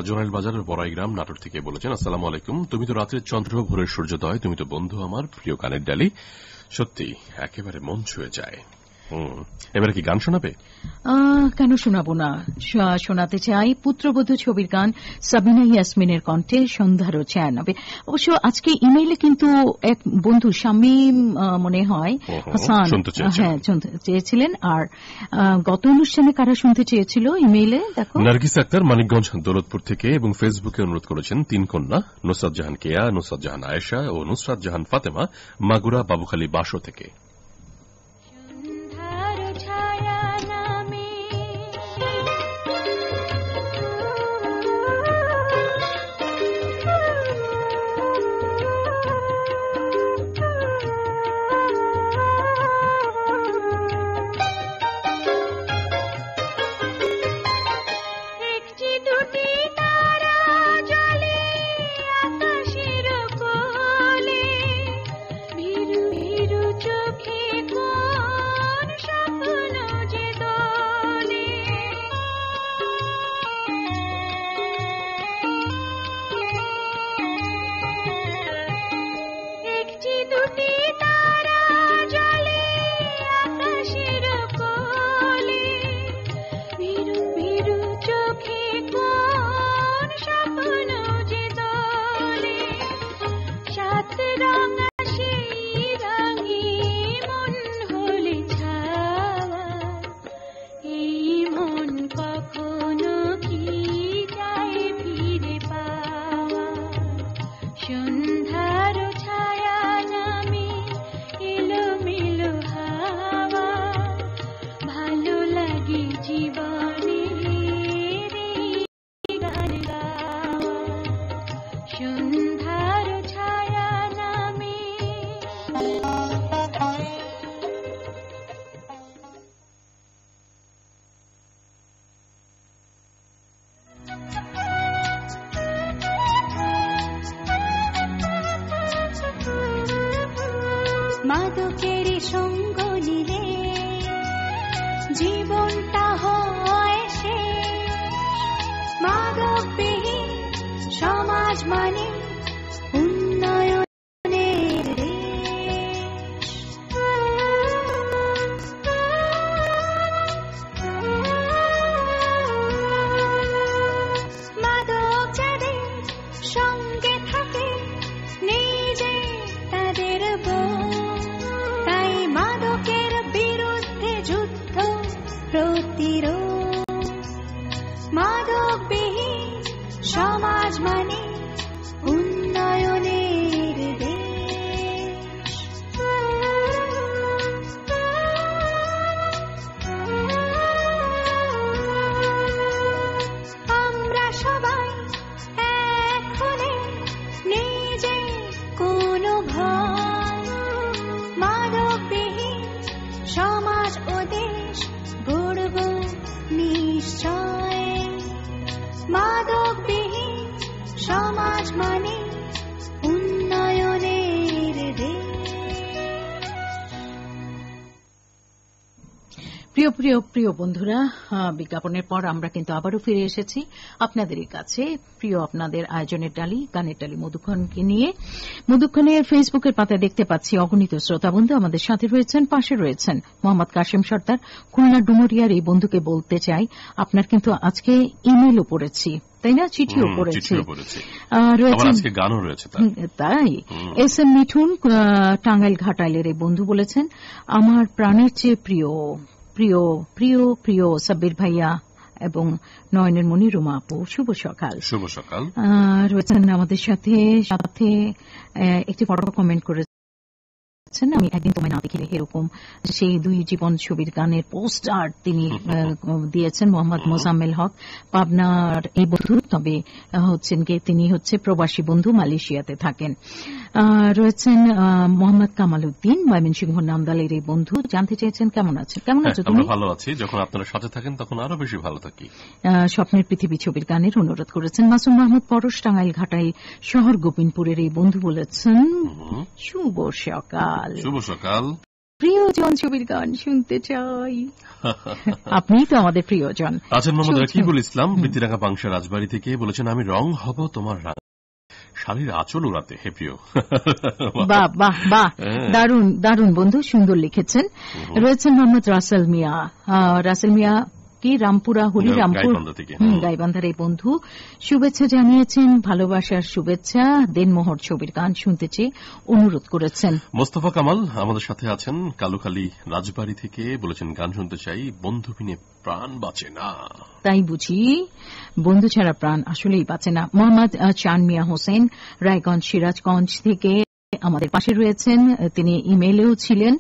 জোনাইল বাজারের বড়াইগ্রাম নাটোর থেকে বলেছেন, আসসালামু আলাইকুম। তুমি তো রাতের চন্দ্র, ভোরের সূর্যোদয়, তুমি তো বন্ধু আমার, প্রিয় কানের ডালি, সত্যি একেবারে মন ছুঁয়ে যায়। এবারে কি গান শোনাবে? কেন শোনাবো না, শোনাতে চাই পুত্রবধূ ছবির গান সাবিনা ইয়াসমিনের কণ্ঠে সন্ধ্যারও 96। অবশ্য আজকে ইমেইলে কিন্তু এক বন্ধু শামীম মনে হয় হাসান চেয়েছিলেন, আর গত অনুষ্ঠানে কারা শুনতে চেয়েছিল ইমেইলে দেখো, নার্গিস আক্তার মানিকগঞ্জ দৌলতপুর থেকে, এবং ফেসবুকে অনুরোধ করেছেন 3 কন্যা নুসরাত জাহান কেয়া, নুসরাত জাহান আয়েশা ও নুসরাত জাহান ফাতেমা, মাগুরা বাবুখালী বাসো থেকে। চোখে মাদকের সঙ্গ নিলে জীবনটা হয় শেষ। মাদকবিহীন সমাজ মানে উন্নয়নের দেশ। মাদক যাদের সঙ্গে থাকে নিজে তাদের বউ। তাই মাদকের বিরুদ্ধে যুদ্ধ প্রতিরোধ। মাদকবিহীন সমাজ মানে উন্নয়নের দেশ। আমরা সবাই এক হলে নিজে কোনো ভয়। মাদকবিহীন সমাজ ও দেশ গড়ব নিশ্চয়। মাদকবিহীন সমাজ মানে উন্নয়নের দেশ। প্রিয় প্রিয় প্রিয় বন্ধুরা, বিজ্ঞাপনের পর আমরা কিন্তু আবারও ফিরে এসেছি আপনাদেরই কাছে। প্রিয় আপনাদের আয়োজনের ডালি, গানের ডালি মধুক্ষণকে নিয়ে। মধুক্ষণের ফেসবুকের পাতায় দেখতে পাচ্ছি অগণিত শ্রোতাবন্ধু আমাদের সাথে রয়েছেন, পাশে রয়েছেন মোহাম্মদ কাশেম সর্দার, খুলনা ডুমুরিয়ার। এই বন্ধুকে বলতে চাই, আপনার কিন্তু আজকে ইমেলও পড়েছি, তাই না? চিঠিও পড়েছি, গানও রয়েছে। তাই এস এম মিঠুন টাঙ্গাইল ঘাটাইলের এই বন্ধু বলেছেন, আমার প্রাণের চেয়ে প্রিয় প্রিয় প্রিয় প্রিয় সাব্বির ভাইয়া এবং নয়নের মণি রুমা আপু, শুভ সকাল। শুভ সকাল। রয়েছেন আমাদের সাথে সাথে একটি ফটো কমেন্ট করে, আমি একদিন তোমায় না দেখিলে, এরকম সেই দুই জীবন ছবির গানের পোস্টার তিনি দিয়েছেন। মোহাম্মদ মোজাম্মেল হক পাবনার এই বন্ধু, তবে হচ্ছেন কে তিনি হচ্ছে প্রবাসী বন্ধু, মালয়েশিয়াতে থাকেন। রয়েছেন মোহাম্মদ কামাল উদ্দিন ময়মনসিংহ নামদালের এই বন্ধু, জানতে চেয়েছেন কেমন আছেন। কেমন আছো তুমি? ভালো আছি, যখন আপনারা সাথে থাকেন তখন আরো বেশি ভালো থাকি। স্বপ্নের পৃথিবী ছবির গানের অনুরোধ করেছেন। মাসুম মাহমুদ পরশ টাঙ্গাইল ঘাটাইল শহর গোবিন্দপুরের এই বন্ধু বলেছেন, শুভ সকাল। শুভ সকাল। প্রিয়জন ছবির গান শুনতে চাই। আপনি তো আমাদের প্রিয়জন। আছেন মোহাম্মদ রাকিবুল ইসলাম বৃত্তিরাঙ্গা পাংশা রাজবাড়ি থেকে বলেছেন, আমি রং হব তোমার শাড়ির আঁচল উড়াতে। হে প্রিয়, বাহ বাহ বাহ, দারুণ দারুণ বন্ধু, সুন্দর লিখেছেন। রয়েছেন মোহাম্মদ রাসেল মিয়া, রাসেল মিয়া কি রামপুরা হরিরামপুর গাইবান্ধার এই বন্ধু শুভেচ্ছা জানিয়েছেন, ভালোবাসার শুভেচ্ছা। দেনমোহর ছবির গান শুনতে চেয়ে অনুরোধ করেছেন। মোস্তফা কামাল আমাদের সাথে আছেন কালুখালী রাজবাড়ি থেকে বলেছেন, গান শুনতে চাই, বন্ধু বিনে প্রাণ বাঁচে না। তাই বুঝি, বন্ধু ছাড়া প্রাণ আসলেই বাঁচে না। মোহাম্মদ চান মিয়া হোসেন রায়গঞ্জ সিরাজগঞ্জ থেকে আমাদের পাশে রয়েছেন, তিনি ইমেইলেও ছিলেন।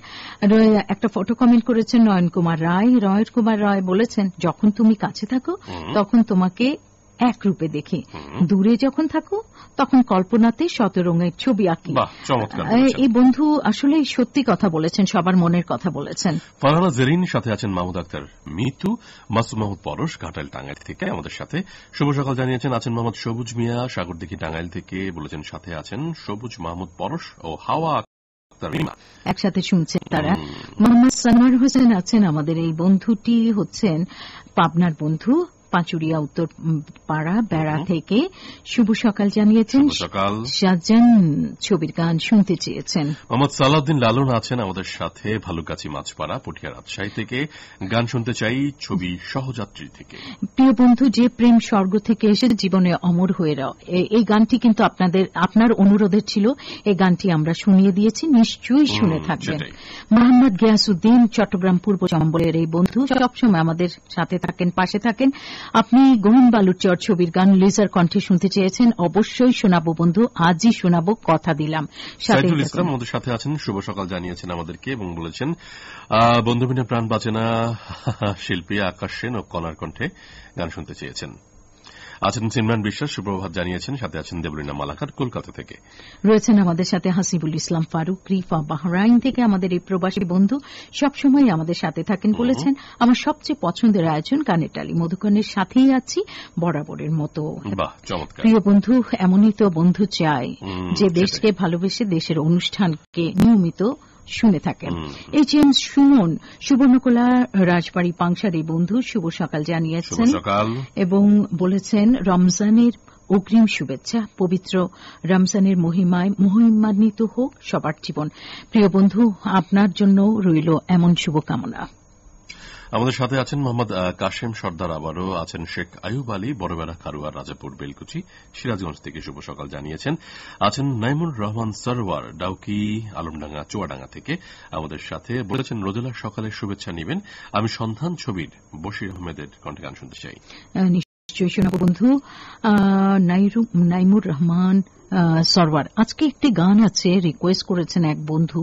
একটা ফটো কমেন্ট করেছেন নয়ন কুমার রায়। নয়ন কুমার রায় বলেছেন, যখন তুমি কাছে থাকো তখন তোমাকে এক রূপে দেখি, দূরে যখন থাকো তখন কল্পনাতে শত রঙের ছবি আঁকি। এই বন্ধু আসলে সত্যি কথা বলেছেন, সবার মনের কথা বলেছেন। ফারহানা জেরিন সাথে আছেন মাহমুদ আক্তার মিতু, মাসুম মাহমুদ পরশ ঘাটাইল টাঙ্গাইল থেকে আমাদের সাথে শুভ সকাল জানিয়েছেন। আছেন মোহাম্মদ সবুজ মিয়া সাগরদিঘি টাঙ্গাইল থেকে বলেছেন, সাথে আছেন সবুজ মাহমুদ পরশ ও হাওয়া একসাথে শুনছেন তারা। মোহাম্মদ সানোয়ার হোসেন আছেন আমাদের এই বন্ধুটি হচ্ছেন পাবনার বন্ধু, পাঁচুরিয়া উত্তর পাড়া বেড়া থেকে শুভ সকাল জানিয়েছেন। শাহজান ছবির গান শুনতে চেয়েছেন। মোহাম্মদ সালাউদ্দিন লালন আছেন আমাদের সাথে ভালুকাচি মাছপাড়া পটিয়া রাজশাহী থেকে, গান শুনতে চাই, ছবি সহযাত্রী থেকে। প্রিয় বন্ধু, যে প্রেম স্বর্গ থেকে এসে জীবনে অমর হয়ে রাও, এই গানটি কিন্তু আপনার অনুরোধের ছিল। এই গানটি আমরা শুনিয়ে দিয়েছি, নিশ্চয়ই শুনে থাকবেন। মোহাম্মদ গিয়াসউদ্দিন চট্টগ্রাম পূর্ব চম্বলের এই বন্ধু সবসময় আমাদের সাথে থাকেন, পাশে থাকেন। আপনি গহীন বালুচর ছবির গান লিজার কণ্ঠে শুনতে চেয়েছেন, অবশ্যই শোনাবো বন্ধু, আজই শোনাবো, কথা দিলাম। সাইদুল ইসলাম আমাদের সাথে আছেন, শুভ সকাল জানিয়েছেন আমাদেরকে এবং বলেছেন, বন্ধু বিনা প্রাণ বাঁচে না শিল্পী আকাশ সেন ও কণার কণ্ঠে গান শুনতে চেয়েছেন। আছেন সিমরান বিশ্বাস, সুপ্রভাত জানিয়েছেন। সাথে আছেন দেবলীনা মালাকার কলকাতা থেকে। রয়েছেন আমাদের সাথে হাসিবুল ইসলাম ফারুক রিফা বাহরাইন থেকে, আমাদের এই প্রবাসী বন্ধু সবসময় আমাদের সাথে থাকেন। বলেছেন, আমার সবচেয়ে পছন্দের আয়োজন গানের টালি, মধুকণের সাথেই আছি বরাবরের মতো। প্রিয় বন্ধু, এমনই তো বন্ধু চাই যে দেশকে ভালোবেসে দেশের অনুষ্ঠানকে নিয়মিত শুনে থাকেন। HM সুমন সুবর্ণকোলা রাজবাড়ী পাংশার এই বন্ধু শুভ সকাল জানিয়েছেন এবং বলেছেন রমজানের অগ্রিম শুভেচ্ছা, পবিত্র রমজানের মহিমায় মহিমান্বিত হোক সবার জীবন। প্রিয় বন্ধু, আপনার জন্য রইল এমন শুভকামনা। আমাদের সাথে আছেন মোহাম্মদ কাশেম সর্দার, আবারও আছেন শেখ আয়ুব আলী বড়বেড়া কারুয়ার রাজাপুর বেলকুচি সিরাজগঞ্জ থেকে শুভ সকাল জানিয়েছেন। আছেন নাইমুর রহমান সরওয়ার ডাউকি আলমডাঙ্গা চুয়াডাঙ্গা থেকে আমাদের সাথে বলেছেন রোদেলা সকালের শুভেচ্ছা নেবেন। আমি সন্ধান ছবির বশির আহমেদের কণ্ঠে গান শুনতে চাই। নিশ্চয়ই শোনাব বন্ধু। নাইমুর রহমান সরওয়ার, আজকে একটি গান আছে রিকোয়েস্ট করেছেন এক বন্ধু।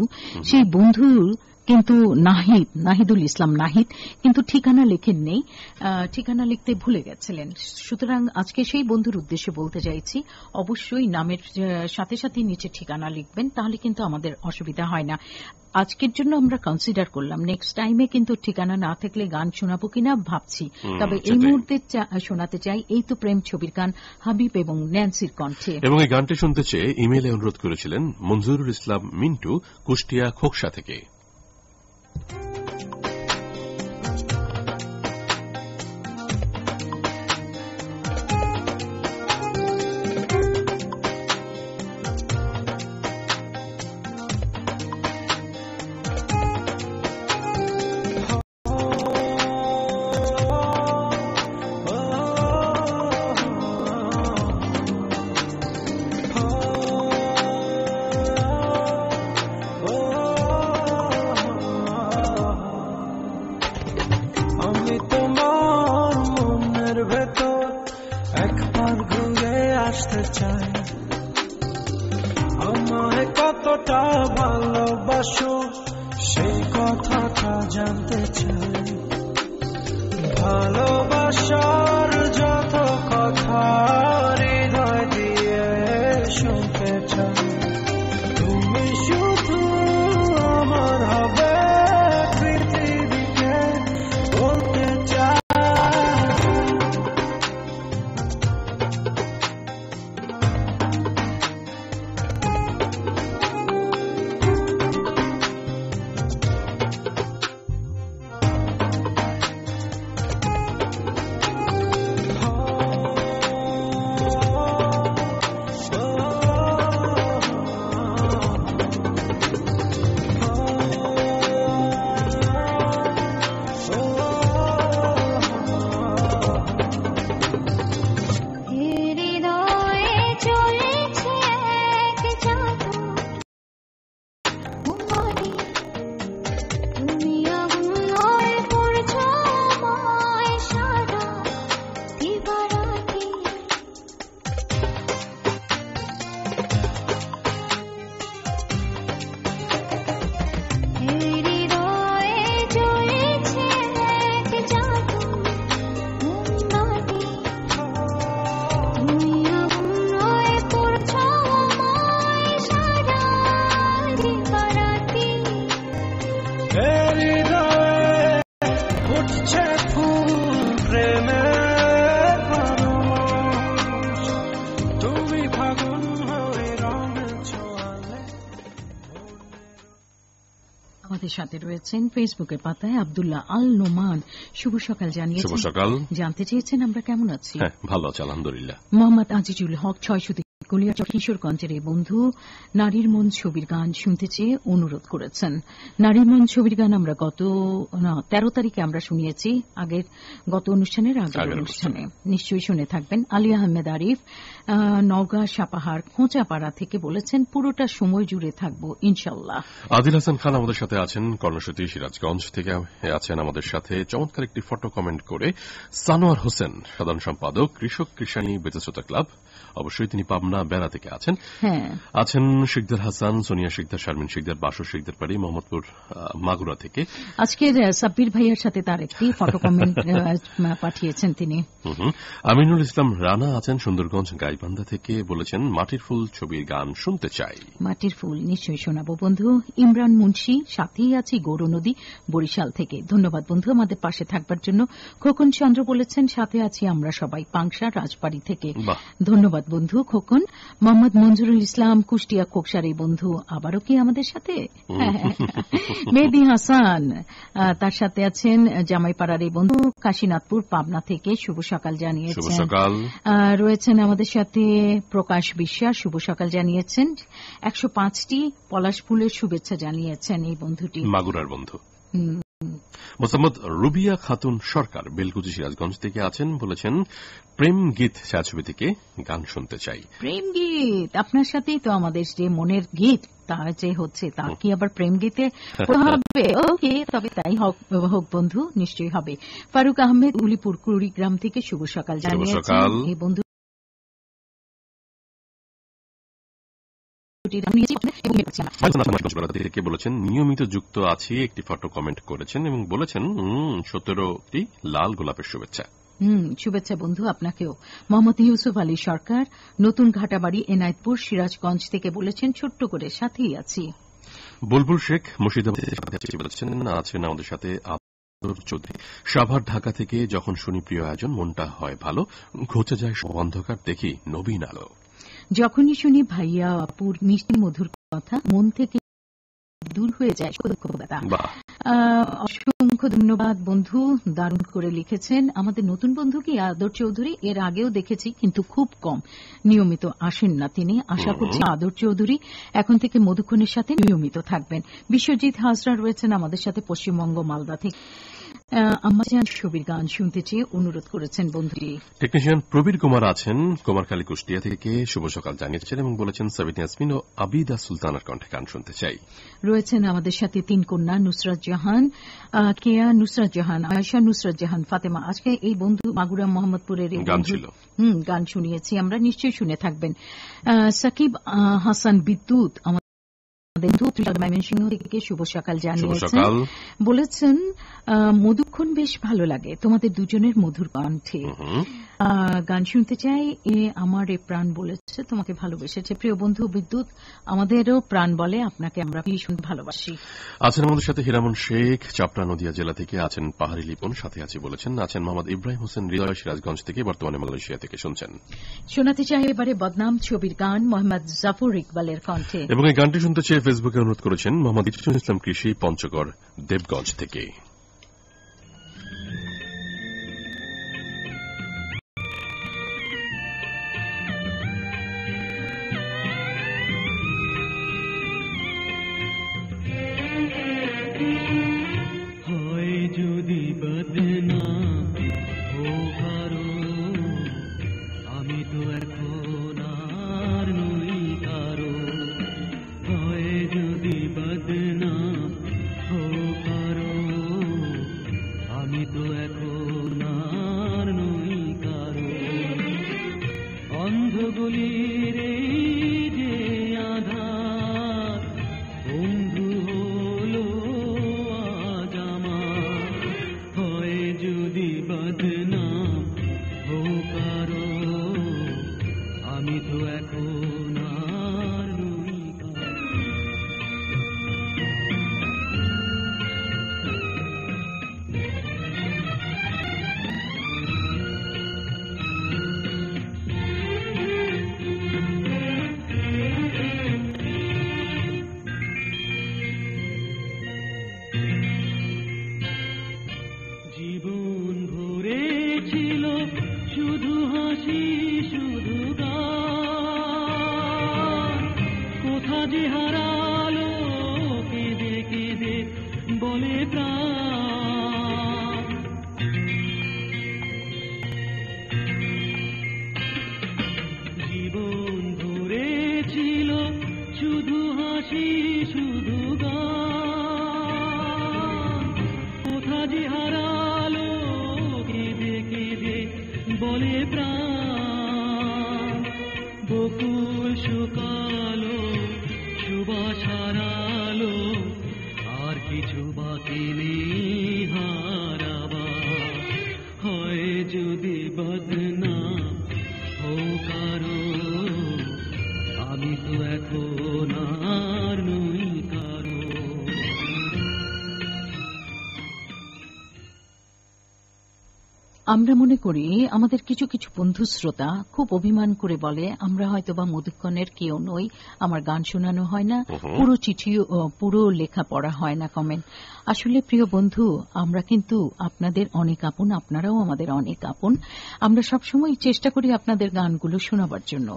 সেই বন্ধুর কিন্তু নাহিদুল ইসলাম নাহিদ, কিন্তু ঠিকানা লেখেন নেই, ঠিকানা লিখতে ভুলে গেছিলেন। সুতরাং আজকে সেই বন্ধুর উদ্দেশ্যে বলতে চাইছি, অবশ্যই নামের সাথে সাথে নিচে ঠিকানা লিখবেন, তাহলে কিন্তু আমাদের অসুবিধা হয় না। আজকের জন্য আমরা কনসিডার করলাম, নেক্সট টাইমে কিন্তু ঠিকানা না থাকলে গান শোনাবো কিনা ভাবছি। তবে এই মুহূর্তে শোনাতে চাই এই তো প্রেম ছবির গান হাবিব এবং ন্যান্সির কণ্ঠে। এবং এই গানটি শুনতে চেয়ে ইমেইলে অনুরোধ করেছিলেন মঞ্জুরুল ইসলাম মিন্টু কুষ্টিয়া খোকসা থেকে। আমায় কতটা ভালোবাসো সেই কথাটা জানতে চাই, ভালোবাসার যত কথা হৃদয় দিয়ে শুনতে চাই, তুমি শুধু আমার হবে পৃথিবীকে বলতে চাই। আমাদের সাথে রয়েছেন ফেসবুকের পাতায় আব্দুল্লাহ আল নোমান, শুভ সকাল জানিয়েছেন। শুভ সকাল। জানতে চেয়েছেন আমরা কেমন আছি। ভালো আছি আলহামদুলিল্লাহ। মোহাম্মদ আজিজুল হক ৬০০ কলিয়াচক কিশোরগঞ্জের এই বন্ধু নারীর মন ছবির গান শুনতে চেয়ে অনুরোধ করেছেন। নারীর মন ছবির গান আমরা গত ১৩ তারিখে আমরা শুনিয়েছি, গত অনুষ্ঠানের আগের অনুষ্ঠানে নিশ্চয়ই শুনে থাকবেন। আলী আহমেদ আরিফ নওগাঁ সাপাহার খোঁচাপাড়া থেকে বলেছেন পুরোটা সময় জুড়ে থাকবো ইনশাল্লাহ। আদিল হাসান খান আমাদের সাথে আছেন কর্ণসূতি সিরাজগঞ্জ থেকে আছেন আমাদের সাথে চমৎকার একটি ফটো কমেন্ট করে। সানোয়ার হোসেন সাধারণ সম্পাদক কৃষক কৃষাণী বেতেশ্রোতা ক্লাব, অবশ্যই তিনি পাবনা বেড়া থেকে আছেন। আছেন শিকদার হাসান, সোনিয়া শিকদার, শারমিন শিকদার, বাসর শিকদার পাড়ি মোহাম্মদপুর মাগুরা থেকে। আজকের সাব্বির ভাইয়ের সাথে তার একটি ফটো কমেন্ট পাঠিয়েছেন তিনি। আমিনুল ইসলাম রানা আছেন সুন্দরগঞ্জ গাইবান্ধা থেকে, বলেছেন মাটির ফুল ছবির গান শুনতে চাই। মাটির ফুল নিশ্চয়ই শোনাবো বন্ধু। ইমরান মুন্সি, সাথেই আছি গৌর নদী বরিশাল থেকে, ধন্যবাদ বন্ধু আমাদের পাশে থাকবার জন্য। খোকন চন্দ্র বলেছেন সাথে আছি আমরা সবাই পাংশা রাজবাড়ী থেকে, ধন্যবাদ বন্ধু খোকন। মোহাম্মদ মঞ্জুরুল ইসলাম কুষ্টিয়া কোকসার এই বন্ধু আবারও কি আমাদের সাথে? মেহেদী হাসান তার সাথে আছেন জামাইপাড়ার এই বন্ধু কাশীনাথপুর পাবনা থেকে শুভ সকাল জানিয়েছেন। রয়েছেন আমাদের সাথে প্রকাশ বিশ্বাস শুভ সকাল জানিয়েছেন। 105টি পলাশ ফুলের শুভেচ্ছা জানিয়েছেন এই বন্ধুটি, মাগুরার বন্ধু। মোসাম্মদ রুবিয়া খাতুন সরকার বেলকুচি সিরাজগঞ্জ থেকে আছেন, বলেছেন প্রেম গীত ছায়াছবি থেকে গান শুনতে চাই। প্রেম গীত আপনার সাথেই তো আমাদের যে মনের গীত তা যে হচ্ছে, তা কি আবার প্রেম গীতে হবে? ওকে, তবে তাই হোক বন্ধু, নিশ্চয়ই হবে। ফারুক আহমেদ উলিপুর কুড়িগ্রাম থেকে শুভ সকাল জানিয়েছেন এই বন্ধু। বলেছেন নিয়মিত যুক্ত আছি, একটি ফটো কমেন্ট করেছেন এবং বলেছেন 17টি লাল গোলাপের শুভেচ্ছা। শুভেচ্ছা বন্ধু আপনাকেও। মোহাম্মদ ইউসুফ আলী সরকার নতুন ঘাটাবাড়ি এনায়েতপুর সিরাজগঞ্জ থেকে বলেছেন ছোট্ট করে সাথেই আছি। বুলবুল শেখ মুর্শিদাবাদ বলেছেন আছেন আমাদের সাথে চৌধুরী সাভার ঢাকা থেকে। যখন শুনি প্রিয় আয়োজন মনটা হয় ভালো, ঘুচে যায় সব অন্ধকার, দেখি নবীন আলো। যখনই শুনি ভাইয়া আপুর মিষ্টি মধুর কথা মন থেকে দূর হয়ে যায় দুঃখতা। অসংখ্য ধন্যবাদ বন্ধু, দারুণ করে লিখেছেন। আমাদের নতুন বন্ধু কি আদর চৌধুরী, এর আগেও দেখেছি কিন্তু খুব কম নিয়মিত আসেন না তিনি। আশা করছি আদর চৌধুরী এখন থেকে মধুক্ষণের সাথে নিয়মিত থাকবেন। বিশ্বজিৎ হাজরা রয়েছেন আমাদের সাথে পশ্চিমবঙ্গ মালদা থেকে। আমার ছবির গান শুনতে চেয়ে অনুরোধ করেছেন বন্ধুটি। টেকনিশিয়ান প্রবীর কুমার আছেন কুমারখালী কুষ্টিয়া থেকে শুভ সকাল জানিয়েছেন এবং বলেছেন সাবিনা ইয়াসমিন ও আবিদা সুলতানার কণ্ঠে গান শুনতে চাই। রয়েছেন আমাদের সাথে তিন কন্যা নুসরাত জাহান, কেয়া নুসরাত জাহান, আয়েশা নুসরাত জাহান, ফাতেমা। আজকে এই বন্ধু মাগুরা মোহাম্মদপুরের গান শুনিয়েছি আমরা, নিশ্চয়ই শুনে থাকবেন। সাকিব হাসান বিদ্যুৎ ময়মনসিংহ থেকে শুভ সকাল জানিয়েছেন, বলেছেন মধুক্ষণ বেশ ভালো লাগে তোমাদের দুজনের মধুর কণ্ঠে, গান শুনতে চাই। আমার এ প্রাণ বলেছে তোমাকে ভালোবেসেছে। প্রিয় বন্ধু বিদ্যুৎ, আমাদেরও প্রাণ বলে আপনাকে আমরা ভীষণ ভালোবাসি। আছেন আমাদের সাথে হিরামন শেখ চাপড়া নদিয়া জেলা থেকে, আছেন পাহাড়ি লিপন সাথে আছে বলেছেন, আছেন মোহাম্মদ ইব্রাহিম হোসেন হৃদয় সিরাজগঞ্জ থেকে, বর্তমানে মালয়েশিয়া থেকে শুনছেন। শোনাতে চাই এবারে বদনাম ছবির গান মোহাম্মদ জাফর ইকবালের কণ্ঠে, এবং এই গানটি শুনতে চেয়ে ফেসবুকে অনুরোধ করেছেন মোহাম্মদ ইসলাম কৃষি পঞ্চগড় দেবগঞ্জ থেকে। যদি বদনাম হো কারো, আমি তো এখন আর নই কারো। হয় যদি বদনাম হো কারো, আমি তো এখন আর নই কারো। অন্ধগলির যে আধার বন্ধু হলো আজ আমার। হয় যদি বদনাম হো কারো, আমি তো এখন আর নই কারো। জীবন ভরে ছিল শুধু হাসি শুধু গান, কোথা যে হারালো কেঁদে কেঁদে বলে প্রাণ। জীবন ভরে ছিল শুধু হাসি শুধু গান, কোথা যে হারালো কেঁদে কেঁদে বলে প্রাণ। বকুল শুকালো সুবাস হারালো, আর কিছু বাকি নেই হারাবার। হয় যদি বদনাম হো কারো, আমি তো এখন আর নই কারো। আমরা মনে করি আমাদের কিছু কিছু বন্ধু শ্রোতা খুব অভিমান করে বলে আমরা হয়তো বা মধুক্ষণের কেউ নই, আমার গান শোনানো হয় না, পুরো চিঠি পুরো লেখা পড়া হয় না, কমেন্ট। আসলে প্রিয় বন্ধু, আমরা কিন্তু আপনাদের অনেক আপন, আপনারাও আমাদের অনেক আপন। আমরা সবসময় চেষ্টা করি আপনাদের গানগুলো শোনাবার জন্য।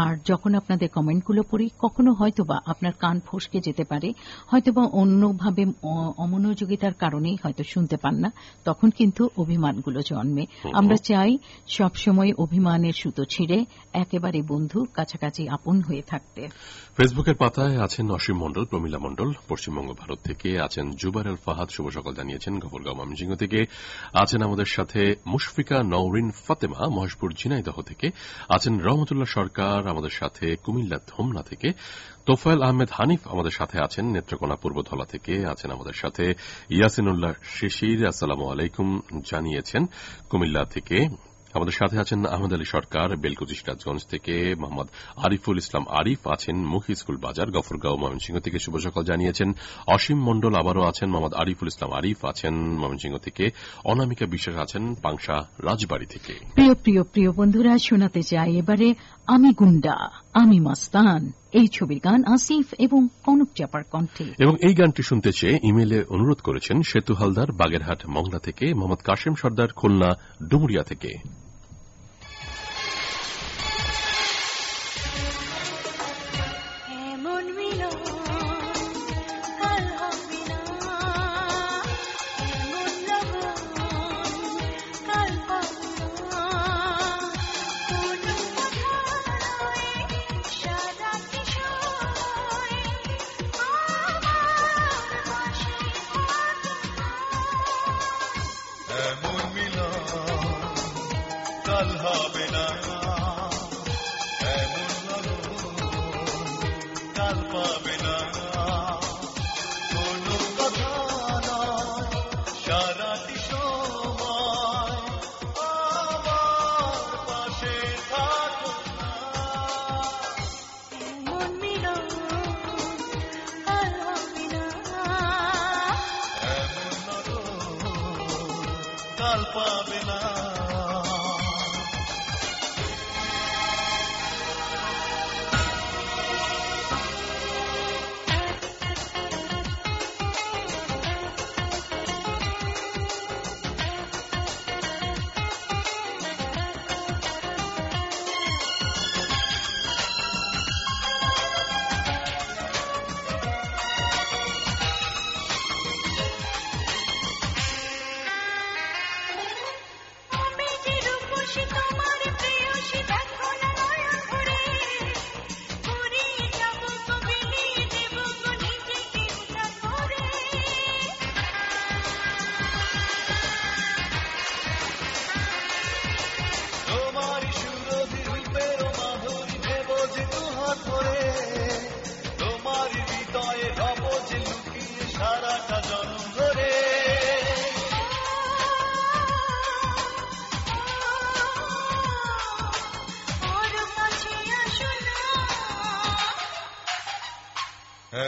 আর যখন আপনাদের কমেন্টগুলো পড়ি, কখনো হয়তোবা আপনার কান ফসকে যেতে পারে, হয়তোবা অন্যভাবে অমনোযোগিতার কারণেই হয়তো শুনতে পান না, তখন কিন্তু অভিমানগুলো জন্মে। আমরা চাই সবসময় অভিমানের সুতো ছিঁড়ে একেবারে বন্ধু, কাছাকাছি আপন হয়ে থাকতে। ফেসবুকের পাতায় আছেন অসীম মণ্ডল, প্রমীলা মণ্ডল পশ্চিমবঙ্গ ভারত থেকে, আছেন জুবার আল ফাহাদ শুভ সকাল জানিয়েছেন গফরগাঁও ময়মনসিংহ থেকে, আছেন আমাদের সাথে মুশফিকা নওরিন ফাতেমা মহেশপুর ঝিনাইদহ থেকে, আছেন রহমতুল্লাহ সরকার আমাদের সাথে কুমিল্লা ধোমনা থেকে, তোফায়েল আহমেদ হানিফ আমাদের সাথে আছেন নেত্রকোনা পূর্বধলা থেকে, আছেন আমাদের সাথে ইয়াসিনুল্লাহ শিশির আসসালামু আলাইকুম জানিয়েছেন কুমিল্লা থেকে, আমাদের সাথে আছেন আহমদ আলী সরকার বেলকুচি সিরাজগঞ্জ থেকে, মোহাম্মদ আরিফুল ইসলাম আরিফ আছেন মুখী স্কুল বাজার গফরগাঁও ময়মনসিংহ থেকে শুভ সকাল জানিয়েছেন। অসীম মণ্ডল আবারও আছেন, মোহাম্মদ আরিফুল ইসলাম আরিফ আছেন ময়মনসিংহ থেকে, অনামিকা বিশ্বাস আছেন পাংশা রাজবাড়ী থেকে। প্রিয় প্রিয় প্রিয় বন্ধুরা, শোনাতে চাই এবারে আমি গুন্ডা আমি মাস্তান, এই ছবির গান আসিফ এবং কনক চাপার কণ্ঠে। এবং এই গানটি শুনতে চেয়ে ইমেইলে অনুরোধ করেছেন সেতু হালদার বাগেরহাট মংলা থেকে, মোহাম্মদ কাশেম সর্দার খুলনা ডুমুরিয়া থেকে।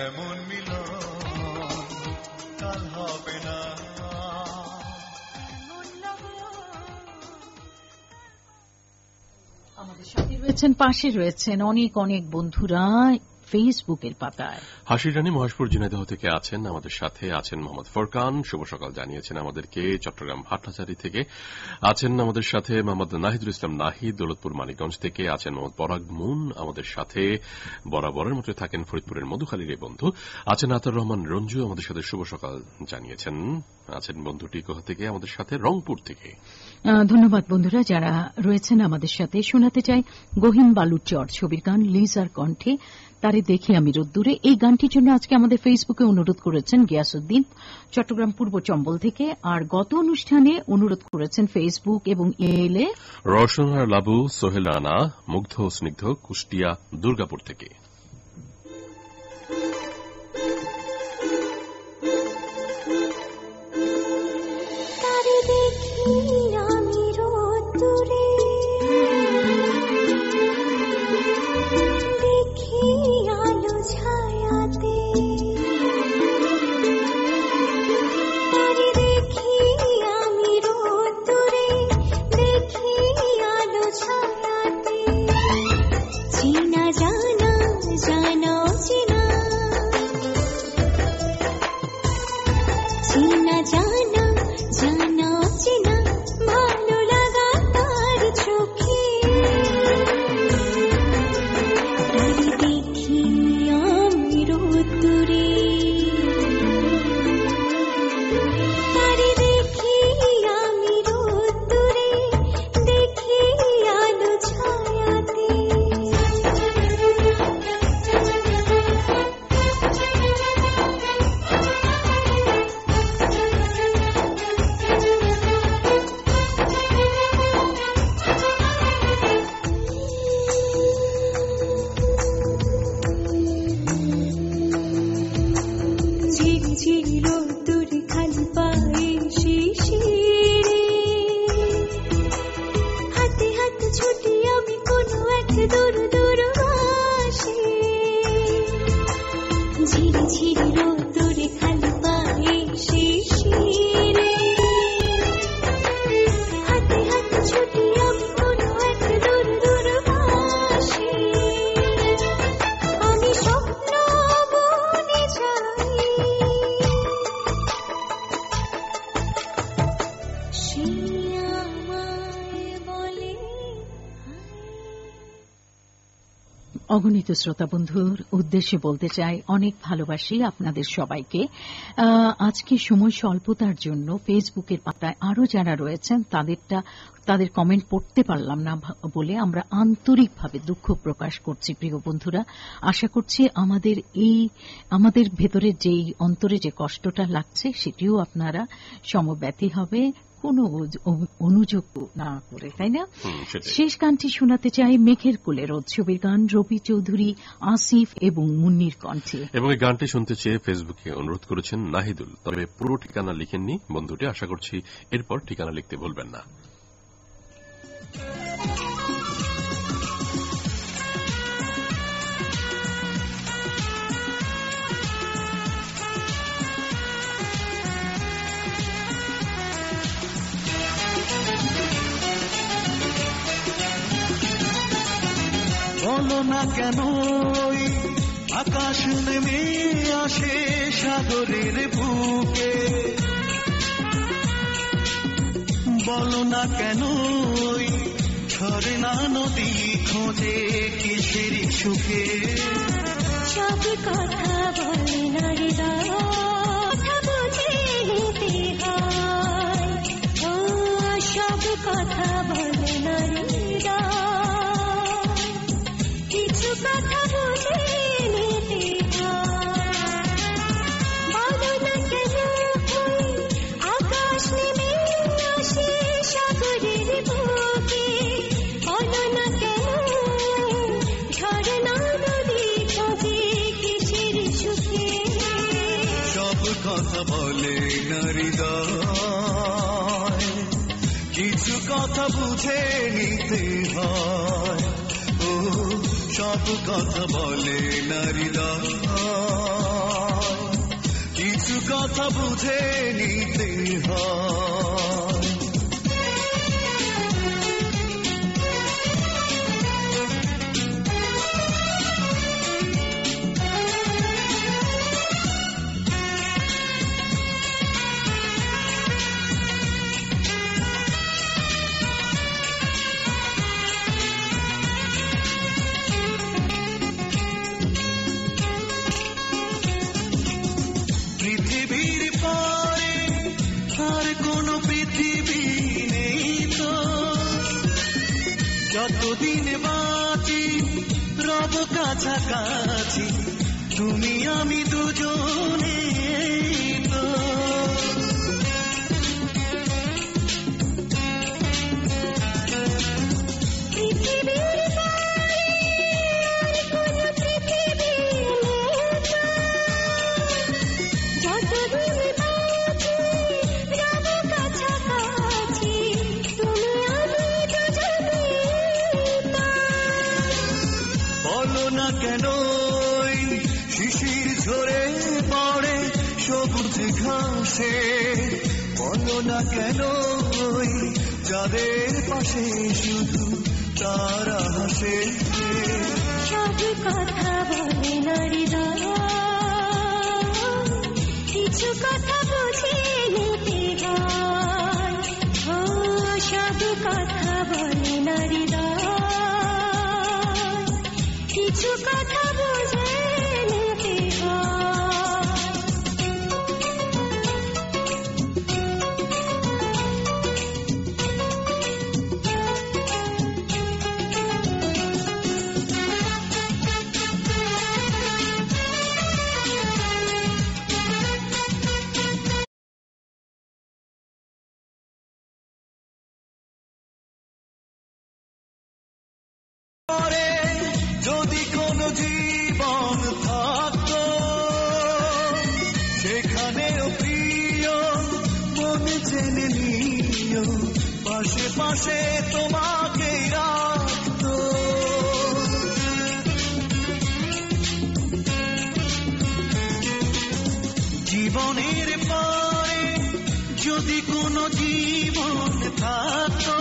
এমন মিলন কাল হবে না। আমাদের সাথে রয়েছেন, পাশে রয়েছেন অনেক অনেক বন্ধুরা ফেসবুকের পাতায়। হাসির রানী মহেশপুর ঝিনাইদহ থেকে আছেন আমাদের সাথে, আছেন মোহাম্মদ ফরকান শুভ সকাল জানিয়েছেন আমাদেরকে চট্টগ্রাম ভাট্টাচারী থেকে, আছেন আমাদের সাথে মোহাম্মদ নাহিদুল ইসলাম নাহিদ দৌলতপুর মানিকগঞ্জ থেকে, আছেন মোহাম্মদ পরাগ মুন আমাদের সাথে বরাবরের মতো থাকেন ফরিদপুরের মধুখালীর এই বন্ধু, আছেন আতার রহমান রঞ্জু আমাদের সাথে শুভ সকাল জানিয়েছেন, আছেন বন্ধুটি কোথা থেকে আমাদের সাথে রংপুর থেকে। ধন্যবাদ বন্ধুরা যারা রয়েছেন আমাদের সাথে। শোনাতে চাই গহীন বালুর চর ছবির গান লিজার কণ্ঠে তারে দেখি আমি রোদ্দুরে। এই গানটির জন্য আজকে আমাদের ফেসবুকে অনুরোধ করেছেন গিয়াসউদ্দিন চট্টগ্রাম পূর্ব চম্বল থেকে, আর গত অনুষ্ঠানে অনুরোধ করেছেন ফেসবুক এবং ইমেইলে রওশনার লাবু, সোহেল রানা, মুগ্ধ স্নিগ্ধ কুষ্টিয়া দুর্গাপুর থেকে। অগণিত শ্রোতা বন্ধুর উদ্দেশ্যে বলতে চাই অনেক ভালোবাসি আপনাদের সবাইকে। আজকে সময় স্বল্পতার জন্য ফেসবুকের পাতায় আরও যারা রয়েছেন তাদের কমেন্ট পড়তে পারলাম না বলে আমরা আন্তরিকভাবে দুঃখ প্রকাশ করছি। প্রিয় বন্ধুরা, আশা করছি আমাদের ভেতরে যেই অন্তরে যে কষ্টটা লাগছে সেটিও আপনারা সমব্যথী হবে কোনো অনুযোগ না করে, তাই না? শেষ গানটি শোনাতে চাই মেঘের কোলে রোদ ছবির গান, রবি চৌধুরী, আসিফ এবং মুন্নির কণ্ঠে। এবং এই গানটি শুনতে চেয়ে ফেসবুকে অনুরোধ করেছেন নাহিদুল, তবে পুরো ঠিকানা লিখেননি বন্ধুটি। আশা করছি এরপর ঠিকানা লিখতে ভুলবেন না। বলো না কেন আকাশ নেমে আসে সাগরের বুকে, বলো না কেন ঝরে না নদী খোঁজে কিসের সুখে। সব কথা বলে নারী কথা বুঝে নিতে হয়, ও সব কথা বলে নারী কিছু কথা বুঝে নিতে হয়। বলো না কেন আকাশ নেমে আসে সাগরের বুকে, বলো না কেন ঝরে না নদী খোঁজে কিসের সুখে। সব কথা বলে নারী কিছু কথা বুঝে নিতে হয়, ও সব কথা বলে নারী কিছু কথা বুঝে নিতে হয়। পৃথিবীর পরে আর কোনো পৃথিবী নেই তো, যতদিন বাঁচি রব কাছাকাছি তুমি আমি দুজনে তো। বলো না কেন শিশির ঝরে পড়ে সবুজ ঘাসে, বলো না কেন যাদের পাশে শুধু তারা হাসে। সব কথা বলে নারী কিছু কথা বুঝে নিতে হয়, ও সব কথা বলে নারী কিছু কথা বুঝে নিতে হয়। যদি কোনো জীবন থাকতো সেখানেও প্রিয় মনে জেনে নিও, পাশে পাশে তোমাকে রাখতো। জীবনের পরে যদি কোনো জীবন থাকতো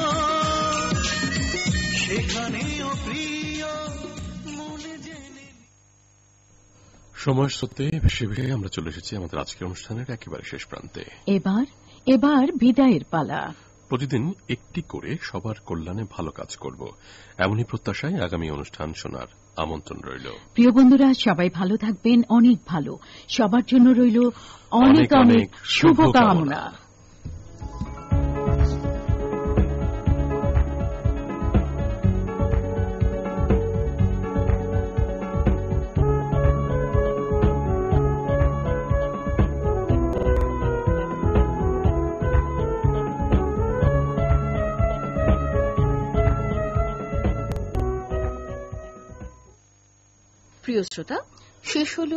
সেখানেও প্রিয় মনে জেনে। সময় সত্যি ভেসে ভেসে আমরা চলে এসেছি আমাদের আজকের অনুষ্ঠানের একেবারে শেষ প্রান্তে। এবার বিদায়ের পালা। প্রতিদিন একটি করে সবার কল্যাণে ভালো কাজ করব, এমনই প্রত্যাশায় আগামী অনুষ্ঠান শোনার আমন্ত্রণ রইল। প্রিয় বন্ধুরা, সবাই ভালো থাকবেন, অনেক ভালো। সবার জন্য রইল অনেক অনেক শুভকামনা। প্রিয় শ্রোতা, শেষ হল